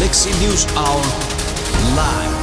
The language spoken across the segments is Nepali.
Galaxy News Hour live.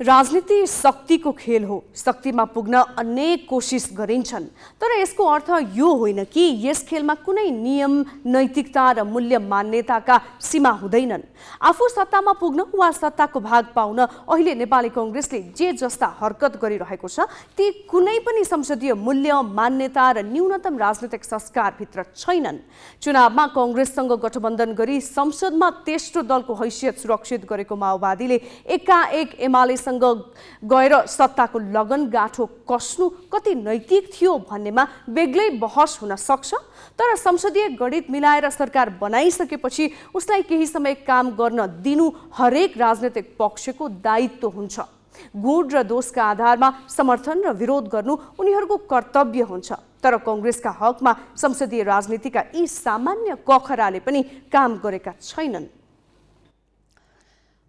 राजनीति शक्तिको खेल हो। शक्तिमा पुग्न अनेक कोसिस गरिन्छन्, तर यसको अर्थ यो होइन कि यस खेलमा कुनै नियम, नैतिकता र मूल्य मान्यताका सीमा हुँदैनन्। आफू सत्तामा पुग्न वा सत्ताको भाग पाउन अहिले नेपाली कांग्रेसले जे जस्ता हरकत गरिरहेको छ, ती कुनै पनि संसदीय मूल्य, मान्यता र न्यूनतम राजनीतिक संस्कारभित्र छैनन्। चुनावमा कांग्रेससँग गठबन्धन गरी संसदमा तेस्रो दलको हैसियत सुरक्षित गरेको माओवादीले एकाएक एमाले गएर सत्ताको लगन गाँठो कस्नु कति नैतिक थियो भन्नेमा बेग्लै बहस हुन सक्छ। तर संसदीय गणित मिलाएर सरकार बनाइसकेपछि उसलाई केही समय काम गर्न दिनु हरेक राजनीतिक पक्षको दायित्व हुन्छ। गुण र दोषका आधारमा समर्थन र विरोध गर्नु उनीहरूको कर्तव्य हुन्छ। तर कांग्रेसका हकमा संसदीय राजनीतिका यी सामान्य कखराले पनि काम गरेका छैनन्।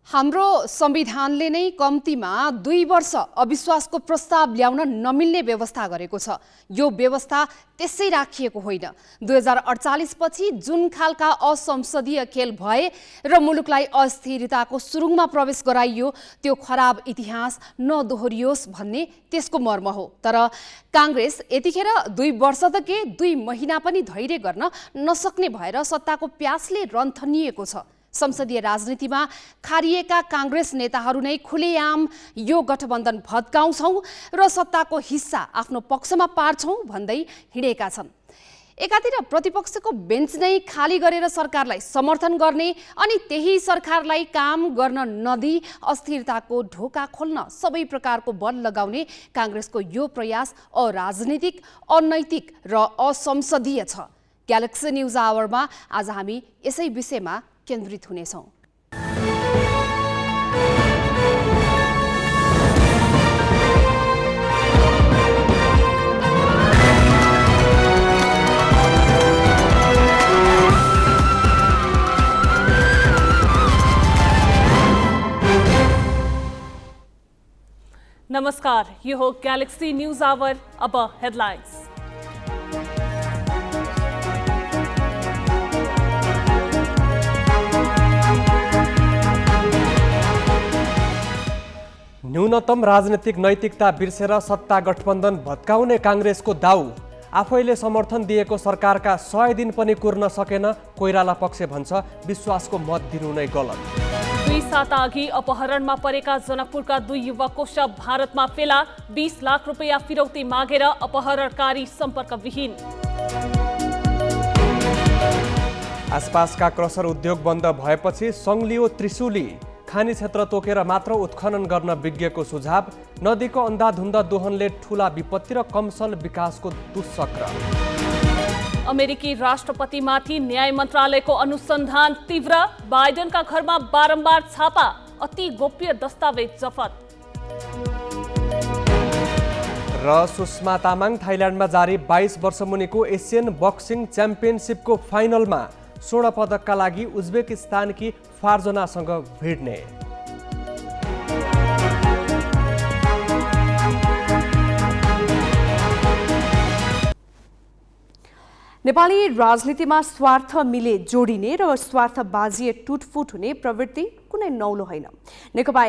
हाम्रो संविधानले नै कम्तीमा 2 वर्ष अविश्वासको प्रस्ताव ल्याउन नमिल्ने व्यवस्था गरेको छ। यो व्यवस्था त्यसै राखिएको होइन। 2048 पछि जुन खालका असंसदीय खेल भए र मुलुकलाई अस्थिरताको सुरुङमा प्रवेश गराइयो, त्यो खराब इतिहास नदोहोरियोस् भन्ने त्यसको मर्म हो। तर कांग्रेस यतिखेर 2 वर्ष त के 2 महिना पनि धैर्य गर्न नसक्ने भएर सत्ताको प्यासले रन्थनिएको छ। संसदीय राजनीतिमा खारिएका कांग्रेस नेताहरू नै खुलेआम यो गठबन्धन भत्काउँछौं र सत्ताको हिस्सा आफ्नो पक्षमा पार्छौं भन्दै हिँडेका छन्। एकातिर प्रतिपक्षको बेन्च नै खाली गरेर सरकारलाई समर्थन गर्ने अनि त्यही सरकारलाई काम गर्न नदी अस्थिरताको ढोका खोल्न सबै प्रकारको बल लगाउने कांग्रेसको यो प्रयास अराजनीतिक, अनैतिक र असंसदीय छ। ग्यालेक्सी न्यूज आवरमा आज हामी यसै विषयमा केन्द्रित हुनेछौं। नमस्कार, यो हो गैलेक्सी न्यूज आवर। अब हेडलाइंस। न्यूनतम राजनीतिक नैतिकता बिर्सेर सत्ता गठबन्धन भत्काउने कांग्रेसको दाउ। आफैले समर्थन दिएको सरकारका 100 दिन पनि कुर्न सकेन। कोइराला पक्ष भन्छ विश्वासको मत दिनु नै गलत। 2 साता अघि अपहरणमा परेका जनकपुरका 2 युवकको शव भारतमा फेला। 20 लाख रुपैयाँ फिरौती मागेर अपहरणकारी सम्पर्कविहीन। आसपासका क्रसर उद्योग बन्द भएपछि सङ्लियो त्रिशुली। खानी क्षेत्र तोकेर मात्र उत्खनन गर्न विज्ञको सुझाव। नदीको अन्धाधुन्द दोहनले ठूला विपत्ति र कमसल विकासको दुष्चक्र। अमेरिकी राष्ट्रपतिमाथि न्याय मन्त्रालयको अनुसन्धान तीव्र। बाइडेनका घरमा बारम्बार छापा। अति गोप्य दस्तावेज जफत। र सुषमा तामाङ थाइल्यान्डमा जारी 22 वर्ष मुनिको एसियन बक्सिङ च्याम्पियनसिपको फाइनलमा स्वर्ण पदकका लागि उज्बेकिस्तानकी फार्जनासँग भिड्ने। नेपाली राजनीतिमा स्वार्थ मिले जोडिने र स्वार्थ बाजिए टुटफुट हुने प्रवृत्ति कुनै नौलो होइन। नेकपा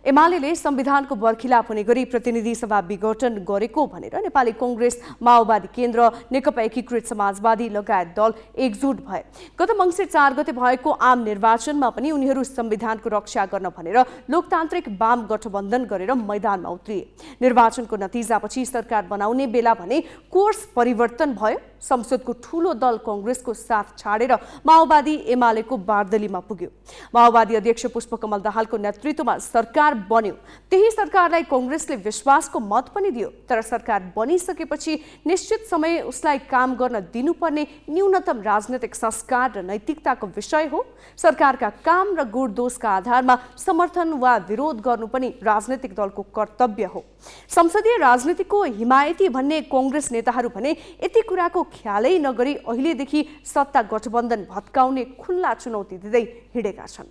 एमालेले संविधानको बर्खिलाप हुने गरी प्रतिनिधि सभा विघटन गरेको भनेर नेपाली कांग्रेस, माओवादी केन्द्र, नेकपा एकीकृत समाजवादी लगायत दल एकजुट भए। गत मङ्सिर 4 गते भएको आम निर्वाचनमा पनि उनीहरू संविधानको रक्षा गर्न भनेर लोकतान्त्रिक वाम गठबन्धन गरेर मैदानमा उत्रिए। निर्वाचनको नतिजापछि सरकार बनाउने बेला भने कोर्स परिवर्तन भयो। संसदको ठूलो दल कांग्रेसको साथ छाडेर माओवादी एमालेको बार्दलीमा पुग्यो। माओवादी अध्यक्ष पुष्पकमल दाहालको नेतृत्वमा सरकार बन्यो। त्यही सरकारलाई कांग्रेसले विश्वासको मत पनि दियो। तर सरकार बनिसकेपछि निश्चित समय उसलाई काम गर्न दिनुपर्ने न्यूनतम राजनीतिक संस्कार र नैतिकताको विषय हो। सरकारका काम र गुण दोषका आधारमा समर्थन वा विरोध गर्नु पनि राजनीतिक दलको कर्तव्य हो। संसदीय राजनीतिको हिमायती भन्ने कांग्रेस नेताहरू भने यति कुराको ख्यालै नगरी अहिलेदेखि सत्ता गठबन्धन भत्काउने खुल्ला चुनौती दिँदै हिँडेका छन्।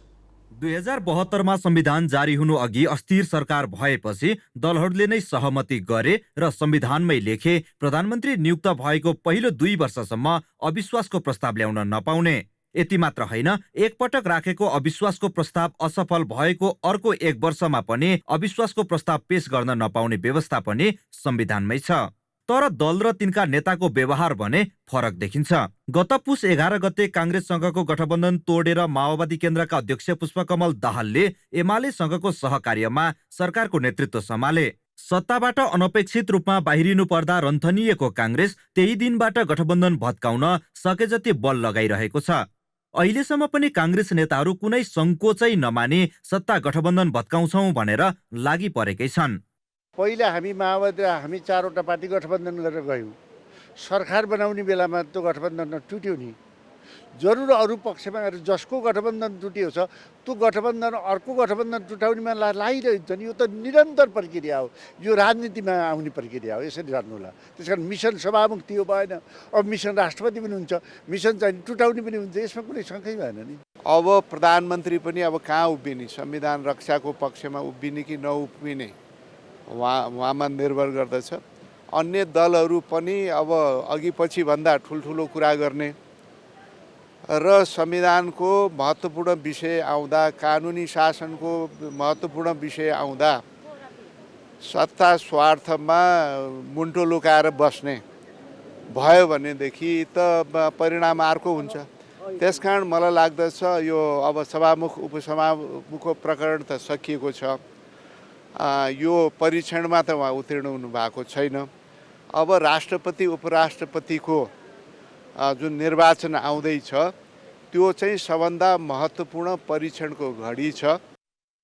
2072 मा संविधान जारी हुनु अघि अस्थिर सरकार भएपछि दलहरूले नै सहमति गरे र संविधानमै लेखे प्रधानमन्त्री नियुक्त भएको पहिलो 2 वर्षसम्म अविश्वासको प्रस्ताव ल्याउन नपाउने। यति मात्र होइन, एकपटक राखेको अविश्वासको प्रस्ताव असफल भएको अर्को 1 वर्षमा पनि अविश्वासको प्रस्ताव पेश गर्न नपाउने व्यवस्था पनि संविधानमै छ। तर दल र तिनका नेताको व्यवहार भने फरक देखिन्छ। गत पुस 11 गते काङ्ग्रेससँगको गठबन्धन तोडेर माओवादी केन्द्रका अध्यक्ष पुष्पकमल दाहालले एमालेसँगको सहकार्यमा सरकारको नेतृत्व सम्हाले। सत्ताबाट अनपेक्षित रूपमा बाहिरिनु पर्दा रन्थनिएको काङ्ग्रेस त्यही दिनबाट गठबन्धन भत्काउन सके जति बल लगाइरहेको छ। अहिलेसम्म पनि काङ्ग्रेस नेताहरू कुनै सङ्कोचै नमानी सत्ता गठबन्धन भत्काउँछौँ भनेर लागि परेकै छन्। पहिला हामी माओवादी हामी 4वटा पार्टी गठबन्धन गरेर गयौँ। सरकार बनाउने बेलामा त्यो गठबन्धन टुट्यो नि। जरुर अरू पक्षमा गएर जसको गठबन्धन टुटियो छ त्यो गठबन्धन अर्को गठबन्धन टुटाउनेमा लागिरहेको छ नि। यो त निरन्तर प्रक्रिया हो, यो राजनीतिमा आउने प्रक्रिया हो। यसरी गर्नु होला। त्यस कारण मिसन सभामुक्ति हो भएन, अब मिसन राष्ट्रपति पनि हुन्छ, मिसन चाहिँ टुटाउने पनि हुन्छ। यसमा कुनै शङ्कै भएन नि। अब प्रधानमन्त्री पनि अब कहाँ उभिने, संविधान रक्षाको पक्षमा उभिने कि नउभिने उहाँमा निर्भर गर्दछ। अन्य दलहरू पनि अब अघि पछि भन्दा ठुल्ठुलो कुरा गर्ने र संविधानको महत्त्वपूर्ण विषय आउँदा, कानुनी शासनको महत्त्वपूर्ण विषय आउँदा सत्ता स्वार्थमा मुन्टो लुकाएर बस्ने भयो भनेदेखि त परिणाम अर्को हुन्छ। त्यसकारण मलाई लाग्दछ यो अब सभामुख उपसभामुखको प्रकरण त सकिएको छ। यो परीक्षणमा त उहाँ उत्तीर्ण हुनु भएको छैन। अब राष्ट्रपति उपराष्ट्रपतिको जुन निर्वाचन आउँदैछ त्यो चाहिँ सबभन्दा महत्त्वपूर्ण परीक्षणको घडी छ।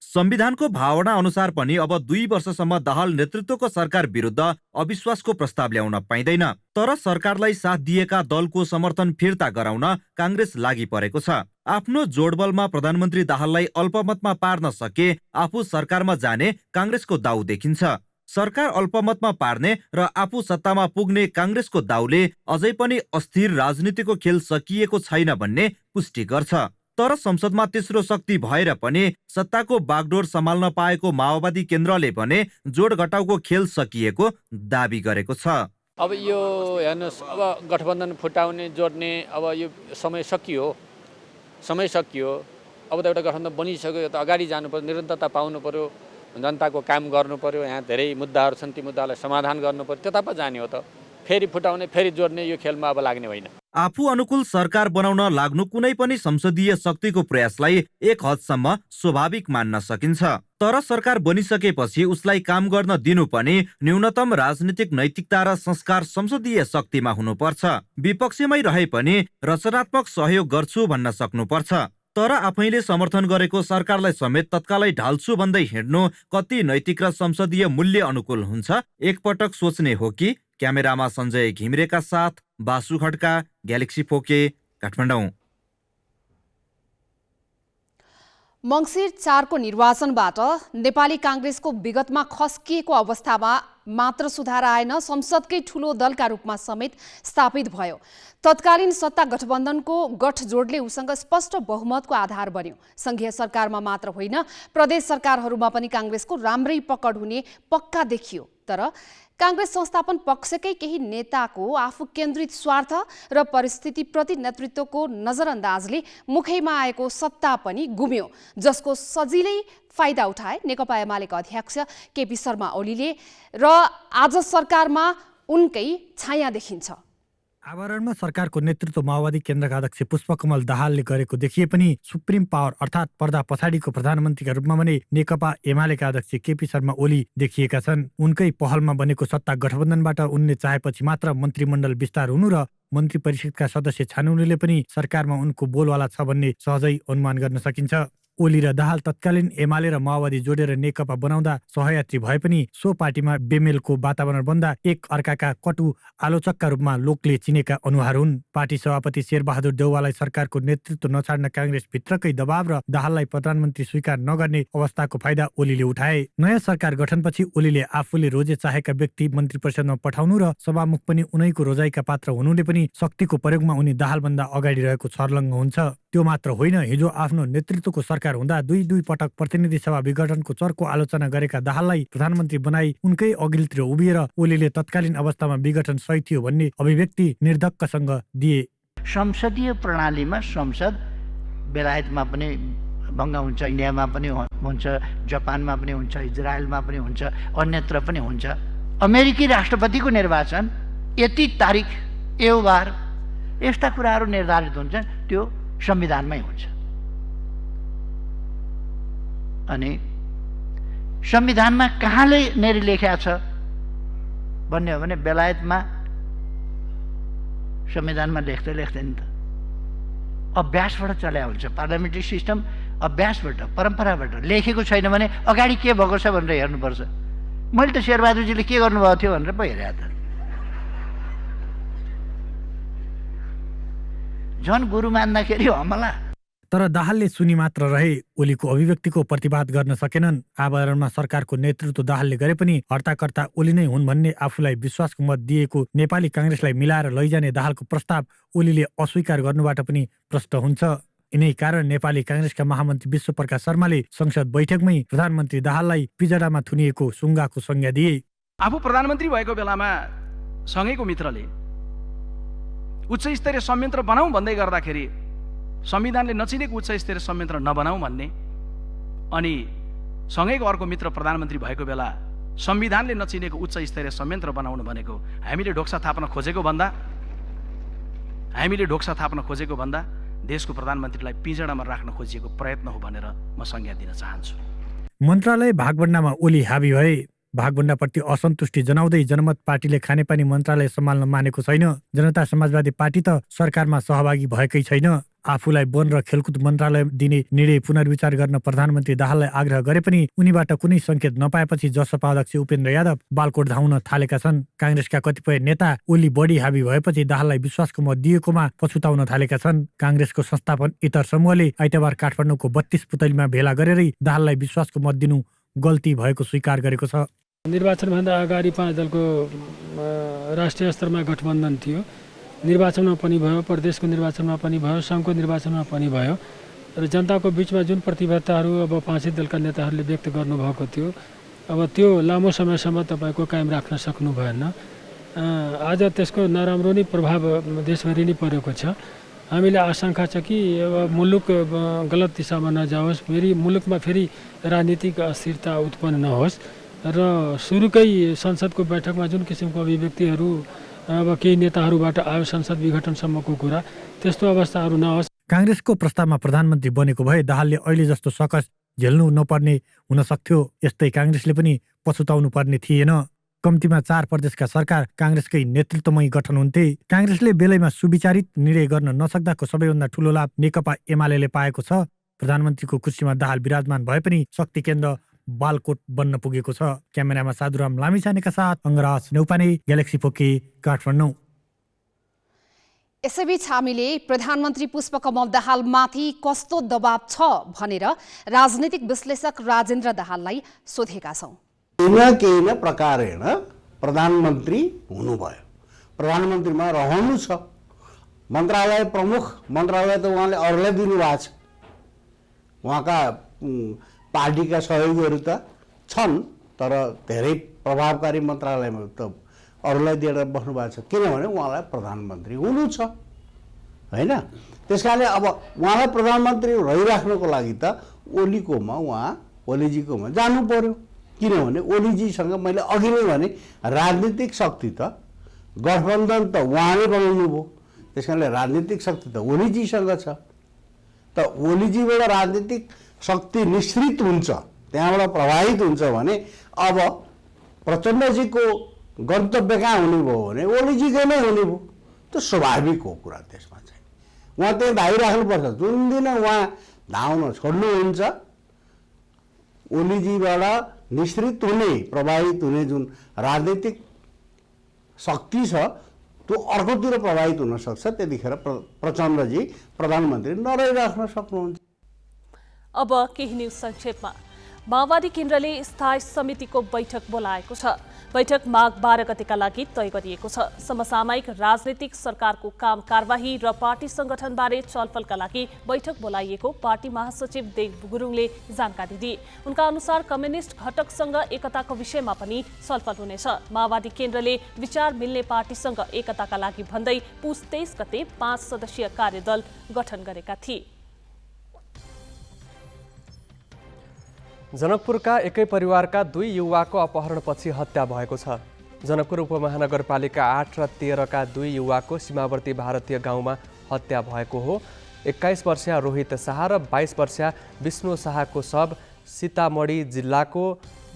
संविधानको भावना अनुसार पनि अब 2 वर्षसम्म दाहाल नेतृत्वको सरकार विरुद्ध अविश्वासको प्रस्ताव ल्याउन पाइँदैन। तर सरकारलाई साथ दिएका दलको समर्थन फिर्ता गराउन काङ्ग्रेस लागि परेको छ। आफ्नो जोडबलमा प्रधानमन्त्री दाहाललाई अल्पमतमा पार्न सके आफू सरकारमा जाने काङ्ग्रेसको दाउ देखिन्छ। सरकार अल्पमतमा पार्ने र आफू सत्तामा पुग्ने काङ्ग्रेसको दाउले अझै पनि अस्थिर राजनीतिको खेल सकिएको छैन भन्ने पुष्टि गर्छ। तर संसदमा तेस्रो शक्ति भएर पनि सत्ताको बागडोर सम्हाल्न पाएको माओवादी केन्द्रले भने जोड घटाउको खेल सकिएको दाबी गरेको छ। अब यो हेर्नुहोस्, अब गठबन्धन फुटाउने जोड्ने अब यो समय सकियो। अब त एउटा गठबन्धन बनिसक्यो, यो त अगाडि जानु पर्यो, निरन्तरता पाउनु पर्यो, जनताको काम गर्नु पर्यो। यहाँ धेरै मुद्दाहरू छन्, ती मुद्दालाई समाधान गर्नु पर्यो, त्यता पो जाने हो त। फेरि फुटाउने, फेरि जोड्ने यो खेलमा अब लाग्ने होइन। आफू अनुकूल सरकार बनाउन लाग्नु कुनै पनि संसदीय शक्तिको प्रयासलाई एक हदसम्म स्वाभाविक मान्न सकिन्छ। तर सरकार बनिसकेपछि उसलाई काम गर्न दिनु पनि न्यूनतम राजनीतिक नैतिकता र संस्कार संसदीय शक्तिमा हुनुपर्छ। विपक्षमै रहे पनि रचनात्मक सहयोग गर्छु भन्न सक्नुपर्छ। तर आफैले समर्थन गरेको सरकारलाई समेत तत्कालै ढाल्छु भन्दै हिँड्नु कति नैतिक र संसदीय मूल्य अनुकूल हुन्छ, एकपटक सोच्ने हो कि। क्यामेरामा सञ्जय घिमिरेका साथ बासु खड्का, ग्यालेक्सी फोके, काठमाडौँ। मङ्सिर 4 को निर्वाचनबाट नेपाली काङ्ग्रेसको विगतमा खस्किएको अवस्थामा मात्र सुधार आएन, संसदकै ठूलो दलका रूपमा समेत स्थापित भयो। तत्कालीन सत्ता गठबन्धनको गठजोडले उसँग स्पष्ट बहुमतको आधार बन्यो। संघीय सरकारमा मात्र होइन, प्रदेश सरकारहरूमा पनि काङ्ग्रेसको राम्रै पकड हुने पक्का देखियो। तर काङ्ग्रेस संस्थापन पक्षकै केही नेताको आफू केन्द्रित स्वार्थ र परिस्थितिप्रति नेतृत्वको नजरअन्दाजले मुखैमा आएको सत्ता पनि गुम्यो, जसको सजिलै फाइदा उठाए नेकपा एमालेका अध्यक्ष केपी शर्मा ओलीले र आज सरकारमा उनकै छाया देखिन्छ। आवरणमा सरकारको नेतृत्व माओवादी केन्द्रका अध्यक्ष पुष्पकमल दाहालले गरेको देखिए पनि सुप्रिम पावर अर्थात् पर्दा पछाडिको प्रधानमन्त्रीका रूपमा भने नेकपा एमालेका अध्यक्ष केपी शर्मा ओली देखिएका छन्। उनकै पहलमा बनेको सत्ता गठबन्धनबाट उनले चाहेपछि मात्र मन्त्रीमण्डल विस्तार हुनु र मन्त्री परिषदका सदस्य छानुले पनि सरकारमा उनको बोलवाला छ भन्ने सहजै अनुमान गर्न सकिन्छ। ओली र दाहाल तत्कालीन एमाले र माओवादी जोडेर नेकपा बनाउँदा सहयात्री भए पनि सो पार्टीमा बेमेलको वातावरण बन्दा एक अर्काका कटु आलोचकका रूपमा लोकले चिनेका अनुहार हुन्। पार्टी सभापति शेरबहादुर देउवालाई सरकारको नेतृत्व नछाड्न काङ्ग्रेस भित्रकै दबाव र दाहाललाई प्रधानमन्त्री स्वीकार नगर्ने अवस्थाको फाइदा ओलीले उठाए। नयाँ सरकार गठनपछि ओलीले आफूले रोजे चाहेका व्यक्ति मन्त्री परिषदमा पठाउनु र सभामुख पनि उनैको रोजाइका पात्र हुनुले पनि शक्तिको प्रयोगमा उनी दाहालभन्दा अगाडि रहेको छर्लङ्ग हुन्छ। त्यो मात्र होइन, हिजो आफ्नो नेतृत्वको सरकार हुँदा दुई पटक प्रतिनिधि सभा विघटनको चर्को आलोचना गरेका दाहाललाई प्रधानमन्त्री बनाई उनकै अघिल्तिर उभिएर ओलीले तत्कालीन अवस्थामा विघटन सही थियो भन्ने अभिव्यक्ति निर्धक्कसँग दिए। संसदीय प्रणालीमा संसद बेलायतमा पनि भङ्ग हुन्छ, इन्डियामा पनि हुन्छ, जापानमा पनि हुन्छ, इजरायलमा पनि हुन्छ, अन्यत्र पनि हुन्छ। अमेरिकी राष्ट्रपतिको निर्वाचन यति तारिक यो बार यस्ता कुराहरू निर्धारित हुन्छन्, त्यो संविधानमै हुन्छ। अनि संविधानमा कहाँले नेरी लेख्या छ भन्ने हो भने बेलायतमा संविधानमा लेख्दैन त, अभ्यासबाट चल्या हुन्छ। पार्लियामेन्ट्री सिस्टम अभ्यासबाट, परम्पराबाट लेखेको छैन भने अगाडि के भएको छ भनेर हेर्नुपर्छ। मैले त शेरबहादुरजीले के गर्नुभएको थियो भनेर पो हेरेँ त। झन् गुरु मान्दाखेरि हमला। तर दाहालले सुनि मात्र रहे, ओलीको अभिव्यक्तिको प्रतिवाद गर्न सकेनन्। आवरणमा सरकारको नेतृत्व दाहालले गरे पनि हर्ताकर्ता ओली नै हुन् भन्ने आफूलाई विश्वासको मत दिएको नेपाली काङ्ग्रेसलाई मिलाएर लैजाने दाहालको प्रस्ताव ओलीले अस्वीकार गर्नुबाट पनि प्रष्ट हुन्छ। यिनै कारण नेपाली काङ्ग्रेसका महामन्त्री विश्वप्रकाश शर्माले संसद बैठकमै प्रधानमन्त्री दाहाललाई पिजडामा थुनिएको सुङ्गाको संज्ञा दिए। आफू प्रधानमन्त्री भएको बेलामा सँगैको मित्रले उच्च स्तरीय संयन्त्र बनाऊ भन्दै गर्दाखेरि संविधानले नचिनेको उच्च स्तरीय संयन्त्र नबनाऊ भन्ने, अनि सँगैको अर्को मित्र प्रधानमन्त्री भएको बेला संविधानले नचिनेको उच्च स्तरीय संयन्त्र बनाउनु भनेको हामीले ढोक्सा थाप्न खोजेको भन्दा देशको प्रधानमन्त्रीलाई पिजडामा राख्न खोजिएको प्रयत्न हो भनेर म संज्ञा दिन चाहन्छु। मन्त्रालय भागभण्डामा ओली हाबी भए। भागभण्डाप्रति असन्तुष्टि जनाउँदै जनमत पार्टीले खानेपानी मन्त्रालय सम्हाल्न मानेको छैन। जनता समाजवादी पार्टी त सरकारमा सहभागी भएकै छैन। आफूलाई वन र खेलकुद मन्त्रालय दिने निर्णय पुनर्विचार गर्न प्रधानमन्त्री दाहाललाई आग्रह गरे पनि उनीबाट कुनै संकेत नपाएपछि जसपा अध्यक्ष उपेन्द्र यादव बालकोट धाउन थालेका छन्। काङ्ग्रेसका कतिपय नेता ओली बढी हाबी भएपछि दाहाललाई विश्वासको मत दिएकोमा पछुताउन थालेका छन्। काङ्ग्रेसको संस्थापन इतर समूहले आइतबार काठमाडौँको 32 पुतलीमा भेला गरेरै दाहाललाई विश्वासको मत दिनु गल्ती भएको स्वीकार गरेको छ। निर्वाचनभन्दा अगाडि 5 दलको राष्ट्रिय स्तरमा गठबन्धन थियो। निर्वाचनमा पनि भयो, प्रदेशको निर्वाचनमा पनि भयो, सङ्घको निर्वाचनमा पनि भयो र जनताको बिचमा जुन प्रतिबद्धताहरू अब 5 दलका नेताहरूले व्यक्त गर्नुभएको थियो, अब त्यो लामो समयसम्म तपाईँको कायम राख्न सक्नु भएन। आज त्यसको नराम्रो नै प्रभाव देशभरि नै परेको छ। हामीले आशंका छ कि अब मुलुक गलत दिशामा नजाओस्, मुलुकमा फेरि राजनीतिक अस्थिरता उत्पन्न नहोस् र सुरुकै संसदको बैठकमा जुन किसिमको अभिव्यक्तिहरू अब केही नेताहरूबाट आयो संसद विघटनसम्मको कुरा, त्यस्तो अवस्थाहरू नहोस्। काङ्ग्रेसको प्रस्तावमा प्रधानमन्त्री बनेको भए दाहालले अहिले जस्तो सकस झेल्नु नपर्ने हुन सक्थ्यो। यस्तै काङ्ग्रेसले पनि पछुताउनु पर्ने थिएन। कम्तीमा 4 प्रदेशका सरकार काङ्ग्रेसकै नेतृत्वमै गठन हुन्थे। काङ्ग्रेसले बेलैमा सुविचारित निर्णय गर्न नसक्दाको सबैभन्दा ठूलो लाभ नेकपा एमाले पाएको छ। प्रधानमन्त्रीको कुर्सीमा दाहाल विराजमान भए पनि शक्ति केन्द्र बालकोट बन्न पुगेको छ। क्यामेरामा साधुराम लामिछानेका साथ अङ्गराज नेउपाने, ग्यालेक्सी फोके, काठमाडौँ। यसैबीच हामीले प्रधानमन्त्री पुष्पकमल दाहालमाथि कस्तो दबाब छ भनेर राजनीतिक विश्लेषक राजेन्द्र दाहाललाई सोधेका छौँ। केही न प्रकारेण प्रधानमन्त्री हुनुभयो, प्रधानमन्त्रीमा रहनु छ। मन्त्रालय प्रमुख मन्त्रालय त उहाँले अरूलाई दिनुभएको छ। उहाँका पार्टीका सहयोगीहरू त छन्, तर धेरै प्रभावकारी मन्त्रालयमा त अरूलाई दिएर बस्नु भएको छ, किनभने उहाँलाई प्रधानमन्त्री हुनु छ, होइन? त्यस कारणले अब उहाँलाई प्रधानमन्त्री रहिराख्नको लागि त ओलीजीकोमा जानु पर्यो। किनभने ओलीजीसँग मैले अघि नै भने राजनीतिक शक्ति त गठबन्धन त उहाँले बनाउनु भयो, त्यस कारणले राजनीतिक शक्ति त ओलीजीसँग छ। त ओलीजीबाट राजनीतिक शक्ति निश्चित हुन्छ, त्यहाँबाट प्रभावित हुन्छ भने अब प्रचण्डजीको गन्तव्य कहाँ हुने भयो भने ओलीजीकै नै हुने भयो। त्यो स्वाभाविक हो कुरा, त्यसमा चाहिँ उहाँ त्यहाँ धाइराख्नुपर्छ। जुन दिन उहाँ धाउन छोड्नुहुन्छ, ओलीजीबाट निश्चित हुने प्रभावित हुने जुन राजनीतिक शक्ति छ त्यो अर्कोतिर प्रभावित हुन सक्छ। त्यतिखेर प्रचण्डजी प्रधानमन्त्री नरहिराख्न सक्नुहुन्छ। अब केही न्यूज संक्षेपमा। माओवादी केन्द्रले स्थायी समितिको बैठक बोलाएको छ। बैठक माघ 12 गतेका लागि तय गरिएको छ। समसामयिक राजनीतिक सरकारको काम कारबाही र पार्टी संगठनबारे छलफलका लागि बैठक बोलाइएको पार्टी महासचिव देव गुरुङले जानकारी दिए। उनका अनुसार कम्युनिस्ट घटकसँग एकताको विषयमा पनि छलफल हुनेछ। माओवादी केन्द्रले विचार मिल्ने पार्टीसँग एकताका लागि भन्दै पुस 23 गते 5 सदस्यीय कार्यदल गठन गरेका थिए। जनकपुरका एकै परिवारका 2 युवाको अपहरणपछि हत्या भएको छ। जनकपुर उपमहानगरपालिका 8 र 13 का 2 युवाको सीमावर्ती भारतीय गाउँमा हत्या भएको हो। 21 वर्षीय रोहित शाह र 22 वर्षीय विष्णु शाहको शव सीतामढी जिल्लाको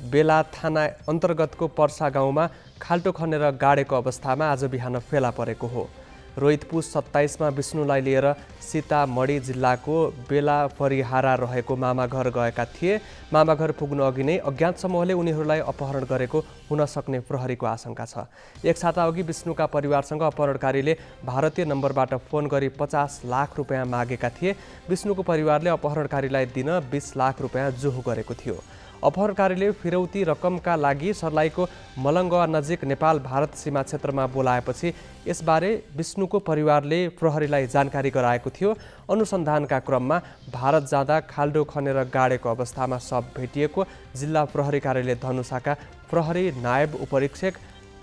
बेला थाना अन्तर्गतको पर्सा गाउँमा खाल्टो खनेर गाडेको अवस्थामा आज बिहान फेला परेको हो। रोहित पुस 27 मा विष्णुलाई लिएर सीतामढी जिल्लाको बेला परिहारा रहेको मामाघर गएका थिए। मामाघर पुग्नु अघि नै अज्ञात समूहले उनीहरूलाई अपहरण गरेको हुन सक्ने प्रहरीको आशंका छ। एक साताअघि विष्णुका परिवारसँग अपहरणकारीले भारतीय नम्बरबाट फोन गरी 50 लाख रुपियाँ मागेका थिए। विष्णुको परिवारले अपहरणकारीलाई दिन 20 लाख रुपियाँ जोहो गरेको थियो। अपहरणकारीले फिरौती रकमका लागि सर्लाहीको मलङ्गवा नजिक नेपाल भारत सीमा क्षेत्रमा बोलाएपछि यसबारे विष्णुको परिवारले प्रहरीलाई जानकारी गराएको थियो। अनुसन्धानका क्रममा भारत जाँदा खाल्डो खनेर गाडेको अवस्थामा शव भेटिएको जिल्ला प्रहरी कार्यालय धनुषाका प्रहरी नायब उपरीक्षक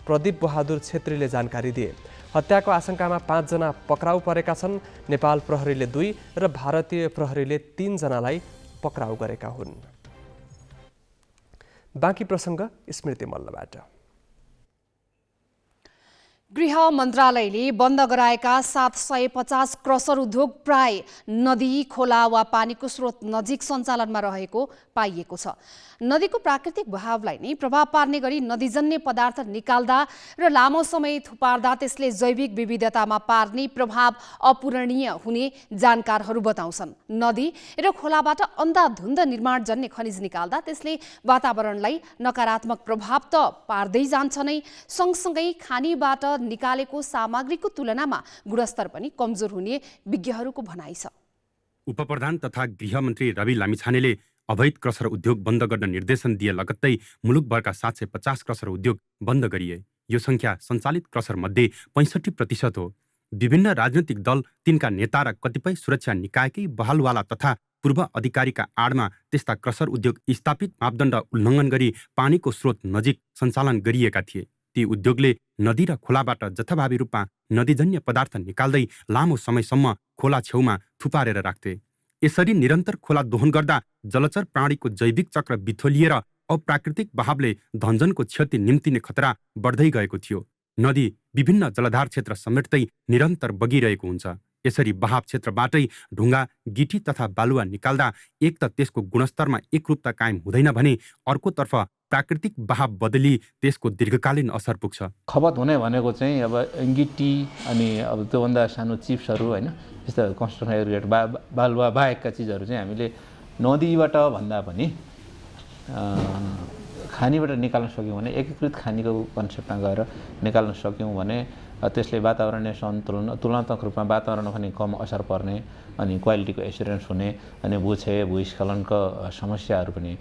प्रदीप बहादुर छेत्रीले जानकारी दिए। हत्याको आशंकामा 5 जना पक्राउ परेका छन्। नेपाल प्रहरीले 2 र भारतीय प्रहरीले 3 जनालाई पक्राउ गरेका हुन्। बाँकी प्रसङ्ग स्मृति मल्लबाट। गृह मन्त्रालयले बन्द गराएका 750 क्रसर उद्योग प्राय नदी, खोला वा पानीको स्रोत नजिक सञ्चालनमा रहेको पाइएको छ। नदीको प्राकृतिक बहावलाई नै प्रभाव पार्ने गरी नदीजन्य पदार्थ निकाल्दा र लामो समय थुपार्दा त्यसले जैविक विविधतामा पार्ने प्रभाव अपूरणीय हुने जानकारहरू बताउँछन्। नदी र खोलाबाट अन्धाधुन्ध निर्माणजन्य खनिज निकाल्दा त्यसले वातावरणलाई नकारात्मक प्रभाव त पार्दै जान्छ नै, सँगसँगै खानीबाट निकालेको सामग्रीको तुलनामा गुणस्तर पनि कमजोर हुने विज्ञहरूको भनाइ छ। उपप्रधान तथा गृहमन्त्री रवि लामिछानेले अवैध क्रसर उद्योग बन्द गर्न निर्देशन दिए लगत्तै मुलुकभरका 750 क्रसर उद्योग बन्द गरिए। यो संख्या सञ्चालित क्रसर मध्ये 65% हो। विभिन्न राजनैतिक दल, तिनका नेता र कतिपय सुरक्षा निकायकै बहालवाला तथा पूर्व अधिकारीका आडमा त्यस्ता क्रसर उद्योग स्थापित मापदण्ड उल्लङ्घन गरी पानीको स्रोत नजिक सञ्चालन गरिएका थिए। ती उद्योगले नदी र खोलाबाट जथाभावी रूपमा नदीजन्य पदार्थ निकाल्दै लामो समयसम्म खोला छेउमा थुपारेर राख्थे। यसरी निरन्तर खोला दोहन गर्दा जलचर प्राणीको जैविक चक्र बिथोलिएर अप्राकृतिक बहावले धनजनको क्षति निम्तिने खतरा बढ्दै गएको थियो। नदी विभिन्न जलधार क्षेत्र समेट्दै निरन्तर बगिरहेको हुन्छ। यसरी बहाव क्षेत्रबाटै ढुङ्गा, गिठी तथा बालुवा निकाल्दा एक त त्यसको गुणस्तरमा एकरूपता कायम हुँदैन भने अर्कोतर्फ प्राकृतिक बहाव बदली त्यसको दीर्घकालीन असर पुग्छ। खपत हुने भनेको चाहिँ अब गिटी अनि अब त्योभन्दा सानो चिप्सहरू होइन, यस्तो कन्स्ट्रक्सन एग्रिगेट बालुवा बाहेकका चिजहरू चाहिँ हामीले नदीबाट भन्दा पनि खानीबाट निकाल्न सक्यौँ भने, एकीकृत खानीको कन्सेप्टमा गएर निकाल्न सक्यौँ भने त्यसले वातावरणीय सन्तुलन, तुलनात्मक रूपमा वातावरणमा पनि कम असर पर्ने अनि क्वालिटीको एस्युरेन्स हुने अनि भूस्खलनको समस्याहरू पनि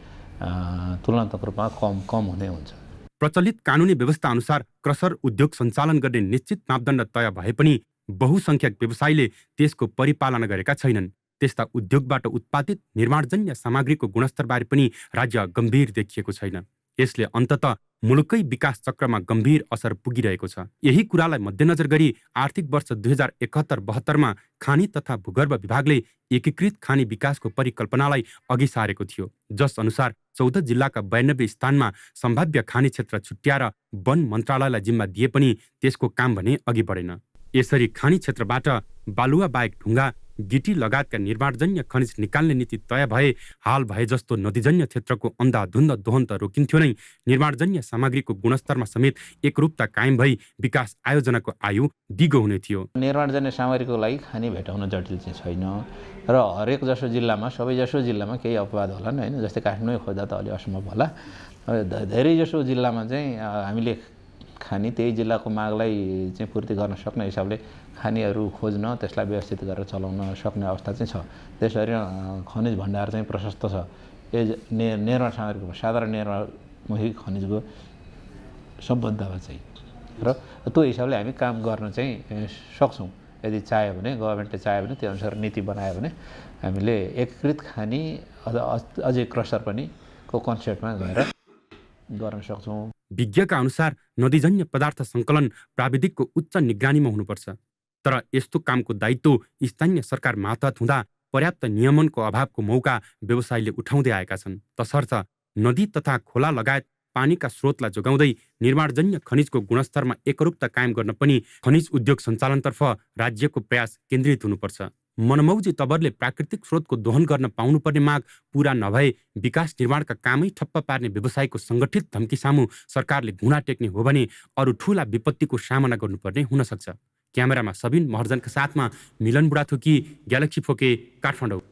तुलनात्मक रूपमा कम हुने हुन्छ। प्रचलित कानुनी व्यवस्था अनुसार क्रसर उद्योग सञ्चालन गर्ने निश्चित मापदण्ड तय भए पनि बहुसङ्ख्यक व्यवसायीले त्यसको परिपालना गरेका छैनन्। त्यस्ता उद्योगबाट उत्पादित निर्माणजन्य सामग्रीको गुणस्तरबारे पनि राज्य गम्भीर देखिएको छैन। यसले अन्ततः मुलुककै विकास चक्रमा गम्भीर असर पुगिरहेको छ। यही कुरालाई मध्यनजर गरी आर्थिक वर्ष 2071-72 खानी तथा भूगर्भ विभागले एकीकृत खानी विकासको परिकल्पनालाई अघि सारेको थियो, जस अनुसार 14 जिल्लाका 92 स्थानमा सम्भाव्य खानी क्षेत्र छुट्याएर वन मन्त्रालयलाई जिम्मा दिए पनि त्यसको काम भने अघि बढेन। यसरी खानी क्षेत्रबाट बालुवा बाहेक ढुङ्गा, गिटी लगायतका निर्माणजन्य खनिज निकाल्ने नीति तय भए हाल भए जस्तो नदीजन्य क्षेत्रको अन्धाधुन्ध दोहन त रोकिन्थ्यो नै, निर्माणजन्य सामग्रीको गुणस्तरमा समेत एकरूपता कायम भई विकास आयोजनाको आयु दिगो हुने थियो। निर्माणजन्य सामग्रीको लागि खानी भेटाउन जटिल चाहिँ छैन र हरेक जसो जिल्लामा, सबै जसो जिल्लामा केही अपवाद होलान् होइन, जस्तै काठमाडौँ खोज्दा त अलि असम्भव होला। धेरै जसो जिल्लामा चाहिँ हामीले खानी त्यही जिल्लाको मागलाई चाहिँ पूर्ति गर्न सक्ने हिसाबले खानीहरू खोज्न, त्यसलाई व्यवस्थित गरेर चलाउन सक्ने अवस्था चाहिँ छ। त्यसरी खनिज भण्डार चाहिँ प्रशस्त छ। निर्माण सामग्रीको साधारण निर्माणमुखी खनिजको सम्बन्धमा चाहिँ र त्यो हिसाबले हामी काम गर्न चाहिँ सक्छौँ। यदि चाह्यो भने गभर्मेन्टले चाह्यो भने त्यो अनुसार नीति बनायो भने हामीले एकीकृत खानी अझै क्रसर पनि को कन्सेप्टमा गएर गर्न सक्छौँ। विज्ञका अनुसार नदीजन्य पदार्थ सङ्कलन प्राविधिकको उच्च निगरानीमा हुनुपर्छ। तर यस्तो कामको दायित्व स्थानीय सरकार मातहत हुँदा पर्याप्त नियमनको अभावको मौका व्यवसायीले उठाउँदै आएका छन्। तसर्थ नदी तथा खोला लगायत पानीका स्रोतलाई जोगाउँदै निर्माणजन्य खनिजको गुणस्तरमा एकरूपता कायम गर्न पनि खनिज उद्योग सञ्चालनतर्फ राज्यको प्रयास केन्द्रित हुनुपर्छ। मनमौजी तवरले प्राकृतिक स्रोतको दोहन गर्न पाउनुपर्ने माग पूरा नभए विकास निर्माणका कामै ठप्प पार्ने व्यवसायको सङ्गठित धम्की सामु सरकारले घुँडा टेक्ने हो भने अरू ठूला विपत्तिको सामना गर्नुपर्ने हुन सक्छ। क्यामेरामा सबिन महर्जनका साथमा मिलन बुढाथोकी, ग्यालेक्सी फोके, काठमाडौँ।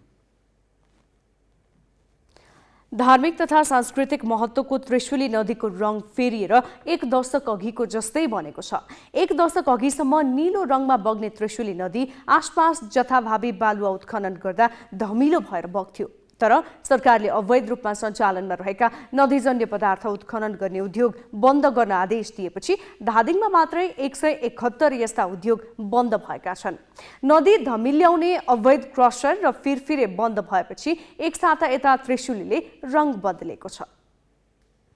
धार्मिक तथा सांस्कृतिक महत्त्वको त्रिशुली नदीको रङ फेरिएर 1 दशक अघिको जस्तै बनेको छ। 1 दशक अघिसम्म नीलो रङमा बग्ने त्रिशुली नदी आसपास जथाभावी बालुवा उत्खनन गर्दा धमिलो भएर बग्थ्यो। तर सरकारले अवैध रूपमा सञ्चालनमा रहेका नदीजन्य पदार्थ उत्खनन गर्ने उद्योग बन्द गर्न आदेश दिएपछि धादिङमा मात्रै 171 यस्ता उद्योग बन्द भएका छन्। नदी धमिल्याउने अवैध क्रसर र फिरफिरे बन्द भएपछि एक साता यता त्रिशुलीले रङ बदलेको छ।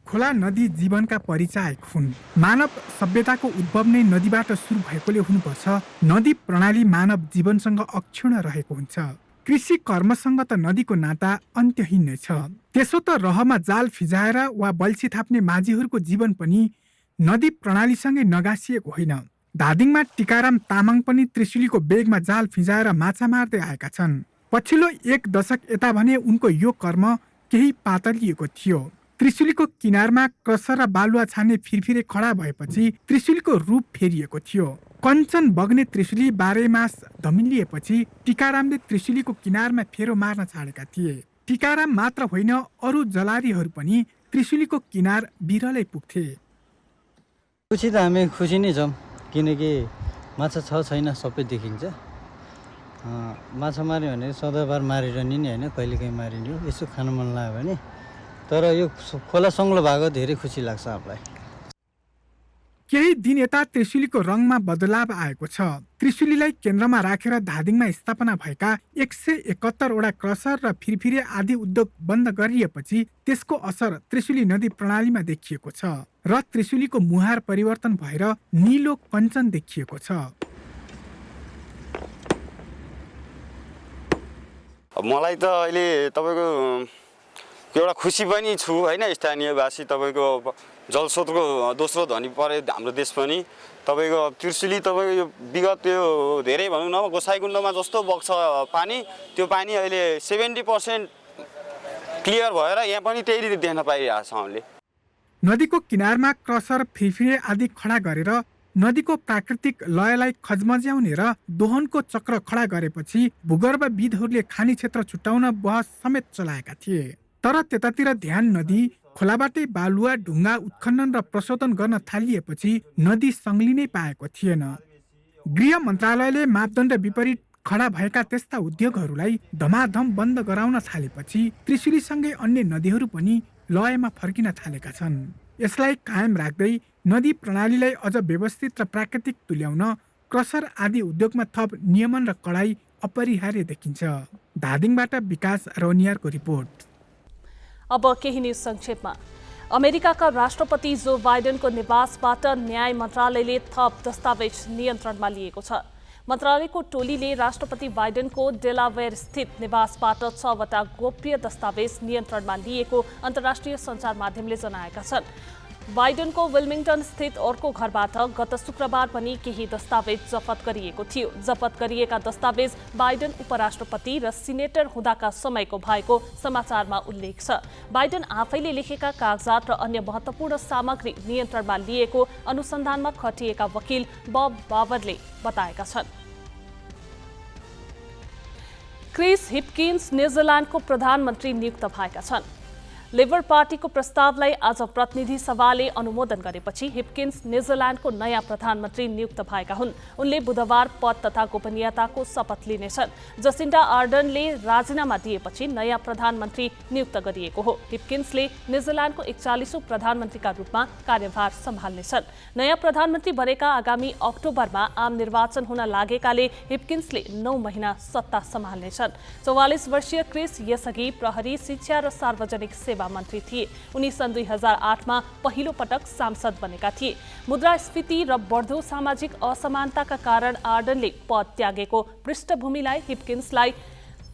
खोला नदी जीवनका परिचायक हुन्। मानव सभ्यताको उद्भव नै नदीबाट सुरु भएकोले हुनुपर्छ। नदी प्रणाली मानव जीवनसँग अक्षुण्ण रहेको हुन्छ। कृषि कर्मसँग त नदीको नाता अन्त्यहीन नै छ। त्यसो त रहमा जाल फिजाएर वा बल्छी थाप्ने माझीहरूको जीवन पनि नदी प्रणालीसँगै नगासिएको होइन। धादिङमा टिकाराम तामाङ पनि त्रिशुलीको बेगमा जाल फिजाएर माछा मार्दै आएका छन्। पछिल्लो 1 दशक यता भने उनको यो कर्म केही पातलिएको थियो। त्रिशुलीको किनारमा क्रसर र बालुवा छान्ने फिरफिरे खडा भएपछि त्रिशुलीको रूप फेरिएको थियो। कञ्चन बग्ने त्रिशुली 12 मास धमिलिएपछि टिकारामले त्रिशुलीको किनारमा फेरो मार्न छाडेका थिए। टिकाराम मात्र होइन, अरू जलारीहरू पनि त्रिशुलीको किनार बिरलै पुग्थे। खुसी त हामी खुसी नै छौँ, किनकि माछा छ छैन सबै देखिन्छ। माछा मार्यो भने सधैँभर मारिरहने नि होइन, कहिलेकाहीँ मारिने हो। यसो खान मन लाग्यो भने। तर यो खोला सङ्लो भएको धेरै खुसी लाग्छ आफूलाई। केही दिन यता त्रिशुलीको रङमा बदलाव आएको छ। त्रिशुलीलाई केन्द्रमा राखेर धादिङमा स्थापना भएका 171 वटा क्रसर र फिरफिरे आदि उद्योग बन्द गरिएपछि त्यसको असर त्रिशुली नदी प्रणालीमा देखिएको छ र त्रिशुलीको मुहार परिवर्तन भएर नीलो कञ्चन देखिएको छ। मलाई त अहिले तपाईँको एउटा खुसी पनि छु होइन। स्थानीयवासी तपाईँको जलस्रोतको दोस्रो धनी परे हाम्रो देश पनि। तपाईँको त्रिशुली तपाईँको यो विगत यो धेरै भनौँ न गोसाइकुण्डमा जस्तो बग्छ पानी, त्यो पानी अहिले 70% क्लियर भएर यहाँ पनि त्यही देख्न पाइरहेको छ हामीले। नदीको किनारमा क्रसर फिरफिरे आदि खडा गरेर नदीको प्राकृतिक लयलाई खजमज्याउने र दोहनको चक्र खडा गरेपछि भूगर्भविदहरूले खानी क्षेत्र छुट्याउन बहस समेत चलाएका थिए। तर त्यतातिर ध्यान नदी खोलाबाटै बालुवा ढुङ्गा उत्खनन र प्रशोधन गर्न थालिएपछि नदी सङ्लिनै पाएको थिएन। गृह मन्त्रालयले मापदण्ड विपरीत खडा भएका त्यस्ता उद्योगहरूलाई धमाधम बन्द गराउन थालेपछि त्रिशुलीसँगै अन्य नदीहरू पनि लयमा फर्किन थालेका छन्। यसलाई कायम राख्दै नदी प्रणालीलाई अझ व्यवस्थित र प्राकृतिक तुल्याउन क्रसर आदि उद्योगमा थप नियमन र कडाई अपरिहार्य देखिन्छ। धादिङबाट विकास रौनियारको रिपोर्ट। अब केही न्युज संक्षेपमा। अमेरिकाका राष्ट्रपति जो बाइडेनको निवासबाट न्याय मन्त्रालयले थप दस्तावेज नियन्त्रणमा लिएको छ। मन्त्रालयको टोलीले राष्ट्रपति बाइडेनको डेलावेयर स्थित निवासबाट 6 वटा गोप्य दस्तावेज नियन्त्रणमा लिएको अन्तर्राष्ट्रिय सञ्चार माध्यमले जनाएका छन्। बाइडेनको विल्मिङटन स्थित अर्को घरबाट गत शुक्रबार पनि केही दस्तावेज जफत गरिएको थियो। जफत गरिएका दस्तावेज बाइडेन उपराष्ट्रपति र सिनेटर हुँदाका समयको भएको समाचारमा उल्लेख छ। बाइडेन आफैले लेखेका कागजात र अन्य महत्त्वपूर्ण सामग्री नियन्त्रणमा लिएको अनुसन्धानमा खटिएका वकिल बब बावरले बताएका छन्। क्रिस हिप्किन्स न्युजिल्यान्डको प्रधानमन्त्री नियुक्त भएका छन्। लेबर पार्टीको प्रस्तावलाई आज प्रतिनिधि सभाले अनुमोदन गरेपछि हिप्किन्स न्युजिल्यान्डको नयाँ प्रधानमन्त्री नियुक्त भएका हुन्। उनले बुधबार पद तथा गोपनीयताको शपथ लिनेछन्। जसिन्डा आर्डर्नले राजीनामा दिएपछि नयाँ प्रधानमन्त्री नियुक्त गरिएको हो। हिप्किन्सले न्युजिल्यान्डको 41औं प्रधानमन्त्रीका रूपमा कार्यभार सम्हाल्नेछन्। नयाँ प्रधानमन्त्री बनेका आगामी अक्टोबरमा आम निर्वाचन हुन लागेकाले हिप्किन्सले 9 महिना सत्ता सम्हाल्नेछन्। 44 वर्षीय क्रिस यसअघि प्रहरी, शिक्षा र सार्वजनिक सेवा मन्त्री थिए। उनी सन् 2008मा पहिलो पटक सांसद बनेका थिए। मुद्रास्फीति र बढ्दो सामाजिक असमानताका कारण आर्डनले पद त्यागेको पृष्ठभूमिलाई हिप्किन्सलाई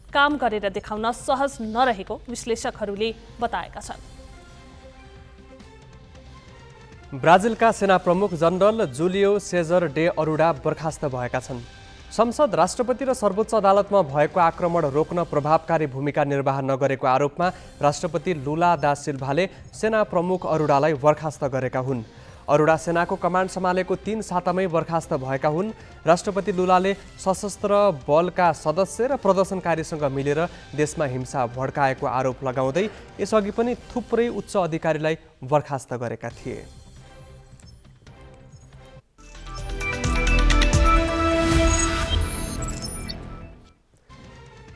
काम गरेर देखाउन सहज नरहेको विश्लेषकहरूले बताएका छन्। ब्राजिलका सेना प्रमुख जनरल जुलियो सेजर डे अरुडा बर्खास्त भएका छन्। संसद, राष्ट्रपति र सर्वोच्च अदालतमा भएको आक्रमण रोक्न प्रभावकारी भूमिका निर्वाह नगरेको आरोपमा राष्ट्रपति लुला दा सिल्भाले सेना प्रमुख अरुडालाई बर्खास्त गरेका हुन्। अरुडा सेनाको कमान्ड सम्हालेको 3 सातामै बर्खास्त भएका हुन्। राष्ट्रपति लुलाले सशस्त्र बलका सदस्य र प्रदर्शनकारीसँग मिलेर देशमा हिंसा भड्काएको आरोप लगाउँदै यसअघि पनि थुप्रै उच्च अधिकारीलाई बर्खास्त गरेका थिए।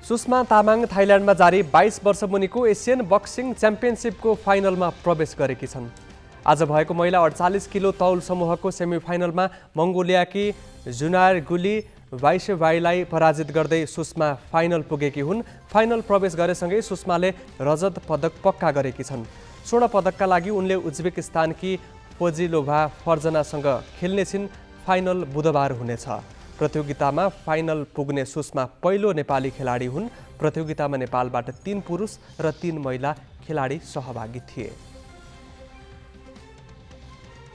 सुषमा तामाङ थाइल्यान्डमा जारी 22 वर्ष मुनिको एसियन बक्सिङ च्याम्पियनसिपको फाइनलमा प्रवेश गरेकी छन्। आज भएको महिला 48 किलो तौल समूहको सेमिफाइनलमा मङ्गोलियाकी जुनारगुली वाइसेवाईलाई पराजित गर्दै सुषमा फाइनल पुगेकी हुन्। फाइनल प्रवेश गरेसँगै सुषमाले रजत पदक पक्का गरेकी छन्। स्वर्ण पदकका लागि उनले उज्बेकिस्तानकी फोजिलोभा फर्जनासँग खेल्ने छिन्। फाइनल बुधबार हुनेछ। प्रतियोगितामा फाइनल पुग्ने सुषमा पहिलो नेपाली खेलाडी हुन्। प्रतियोगितामा नेपालबाट 3 पुरुष र 3 महिला खेलाडी सहभागी थिए।